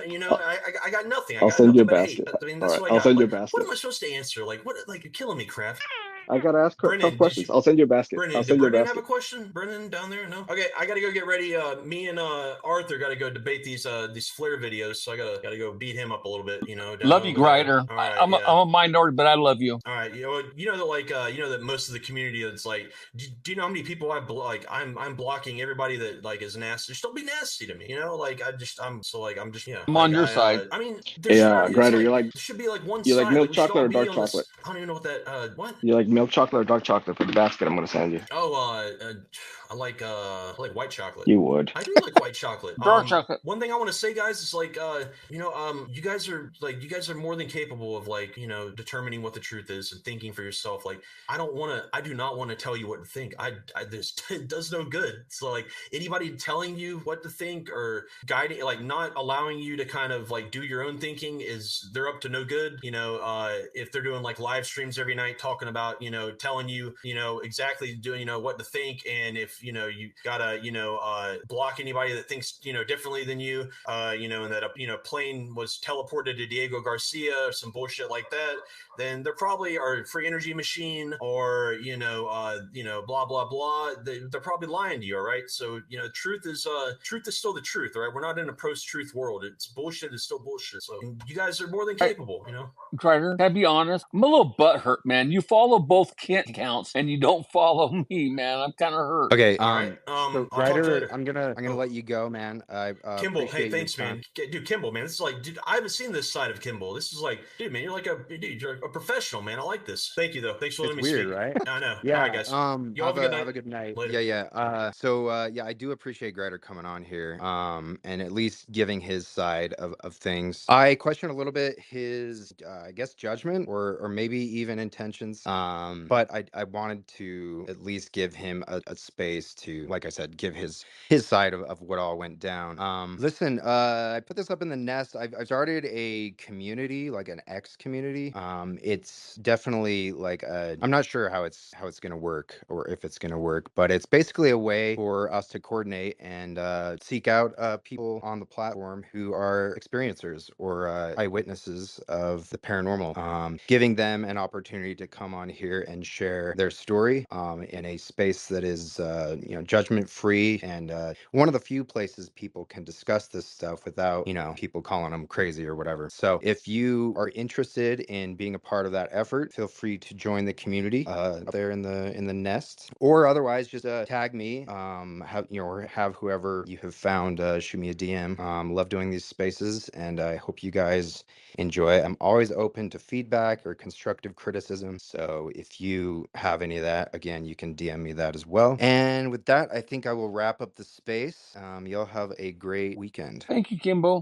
I got nothing. I I'll got send you nothing a but hate. basket. I mean, All that's right, what I I'll got. send you a What basket. am I supposed to answer? Like, what? Like, you're killing me, Kraft. I gotta ask tough Brennan, questions. I'll send you a basket. I'll Brennan, did send you a Brennan have a basket. question? Brennan down there? No. Okay, I gotta go get ready. Me and Arthur gotta go debate these flare videos. So I gotta go beat him up a little bit. Down Love over you, there. Grider. All right, I'm yeah. a minority, but I love you. All right, that like that most of the community that's like, do you know how many people I'm blocking everybody that like is nasty. Just don't be nasty to me, like I'm just I'm on your side. I mean, Hey, there's not. It's Grider, like there should be like one you like side. Like milk we should chocolate all or be dark on chocolate? this. I don't even know what that. What? You like milk chocolate or dark chocolate for the basket I'm gonna send you? Oh, I like white chocolate. You would. I do like white chocolate. Dark chocolate. One thing I want to say, guys, is like, you guys are more than capable of like, determining what the truth is and thinking for yourself. Like, I do not want to tell you what to think. This it does no good. So like anybody telling you what to think or guiding, like not allowing you to kind of like do your own thinking they're up to no good. If they're doing like live streams every night talking about, telling you, exactly doing, what to think. And if, you gotta, block anybody that thinks, differently than you, and that, plane was teleported to Diego Garcia or some bullshit like that, then they're probably are free energy machine or, blah, blah, blah. They're probably lying to you. All right. So, truth is still the truth. All right. We're not in a post-truth world. It's bullshit is still bullshit. So you guys are more than capable, Grider, can I be honest? I'm a little butthurt, man. You follow both Kent accounts and you don't follow me, man. I'm kind of hurt. Okay. All right. So I'll talk to you Ryder, later. I'm gonna let you go, man. I Kimball, appreciate hey, your thanks, time. man. Dude, Kimball, man, this is like, dude, I haven't seen this side of Kimball. This is like, dude, man, you're a professional, man. I like this. Thank you, though. Thanks for It's letting me weird, speak. right? I know. Yeah. All right, guys. You all Have a good night. Later. Yeah. Yeah. I do appreciate Grider coming on here. And at least giving his side of things. I question a little bit his, I guess, judgment or maybe even intentions. But I wanted to at least give him a space to, like I said, give his side of what all went down. Listen, I put this up in the nest. I've started a community, like an X community. It's definitely like I'm not sure how it's gonna work or if it's gonna work, but it's basically a way for us to coordinate and seek out people on the platform who are experiencers or eyewitnesses of the paranormal, giving them an opportunity to come on here and share their story in a space that is judgment free and one of the few places people can discuss this stuff without people calling them crazy or whatever. So if you are interested in being a part of that effort, feel free to join the community up there in the nest, or otherwise just tag me, or have whoever you have found shoot me a DM. Love doing these spaces, and I hope you guys enjoy it. I'm always open to feedback or constructive criticism. So if you have any of that, again, you can DM me that as well. And with that, I think I will wrap up the space. Y'all have a great weekend. Thank you, Kimbo.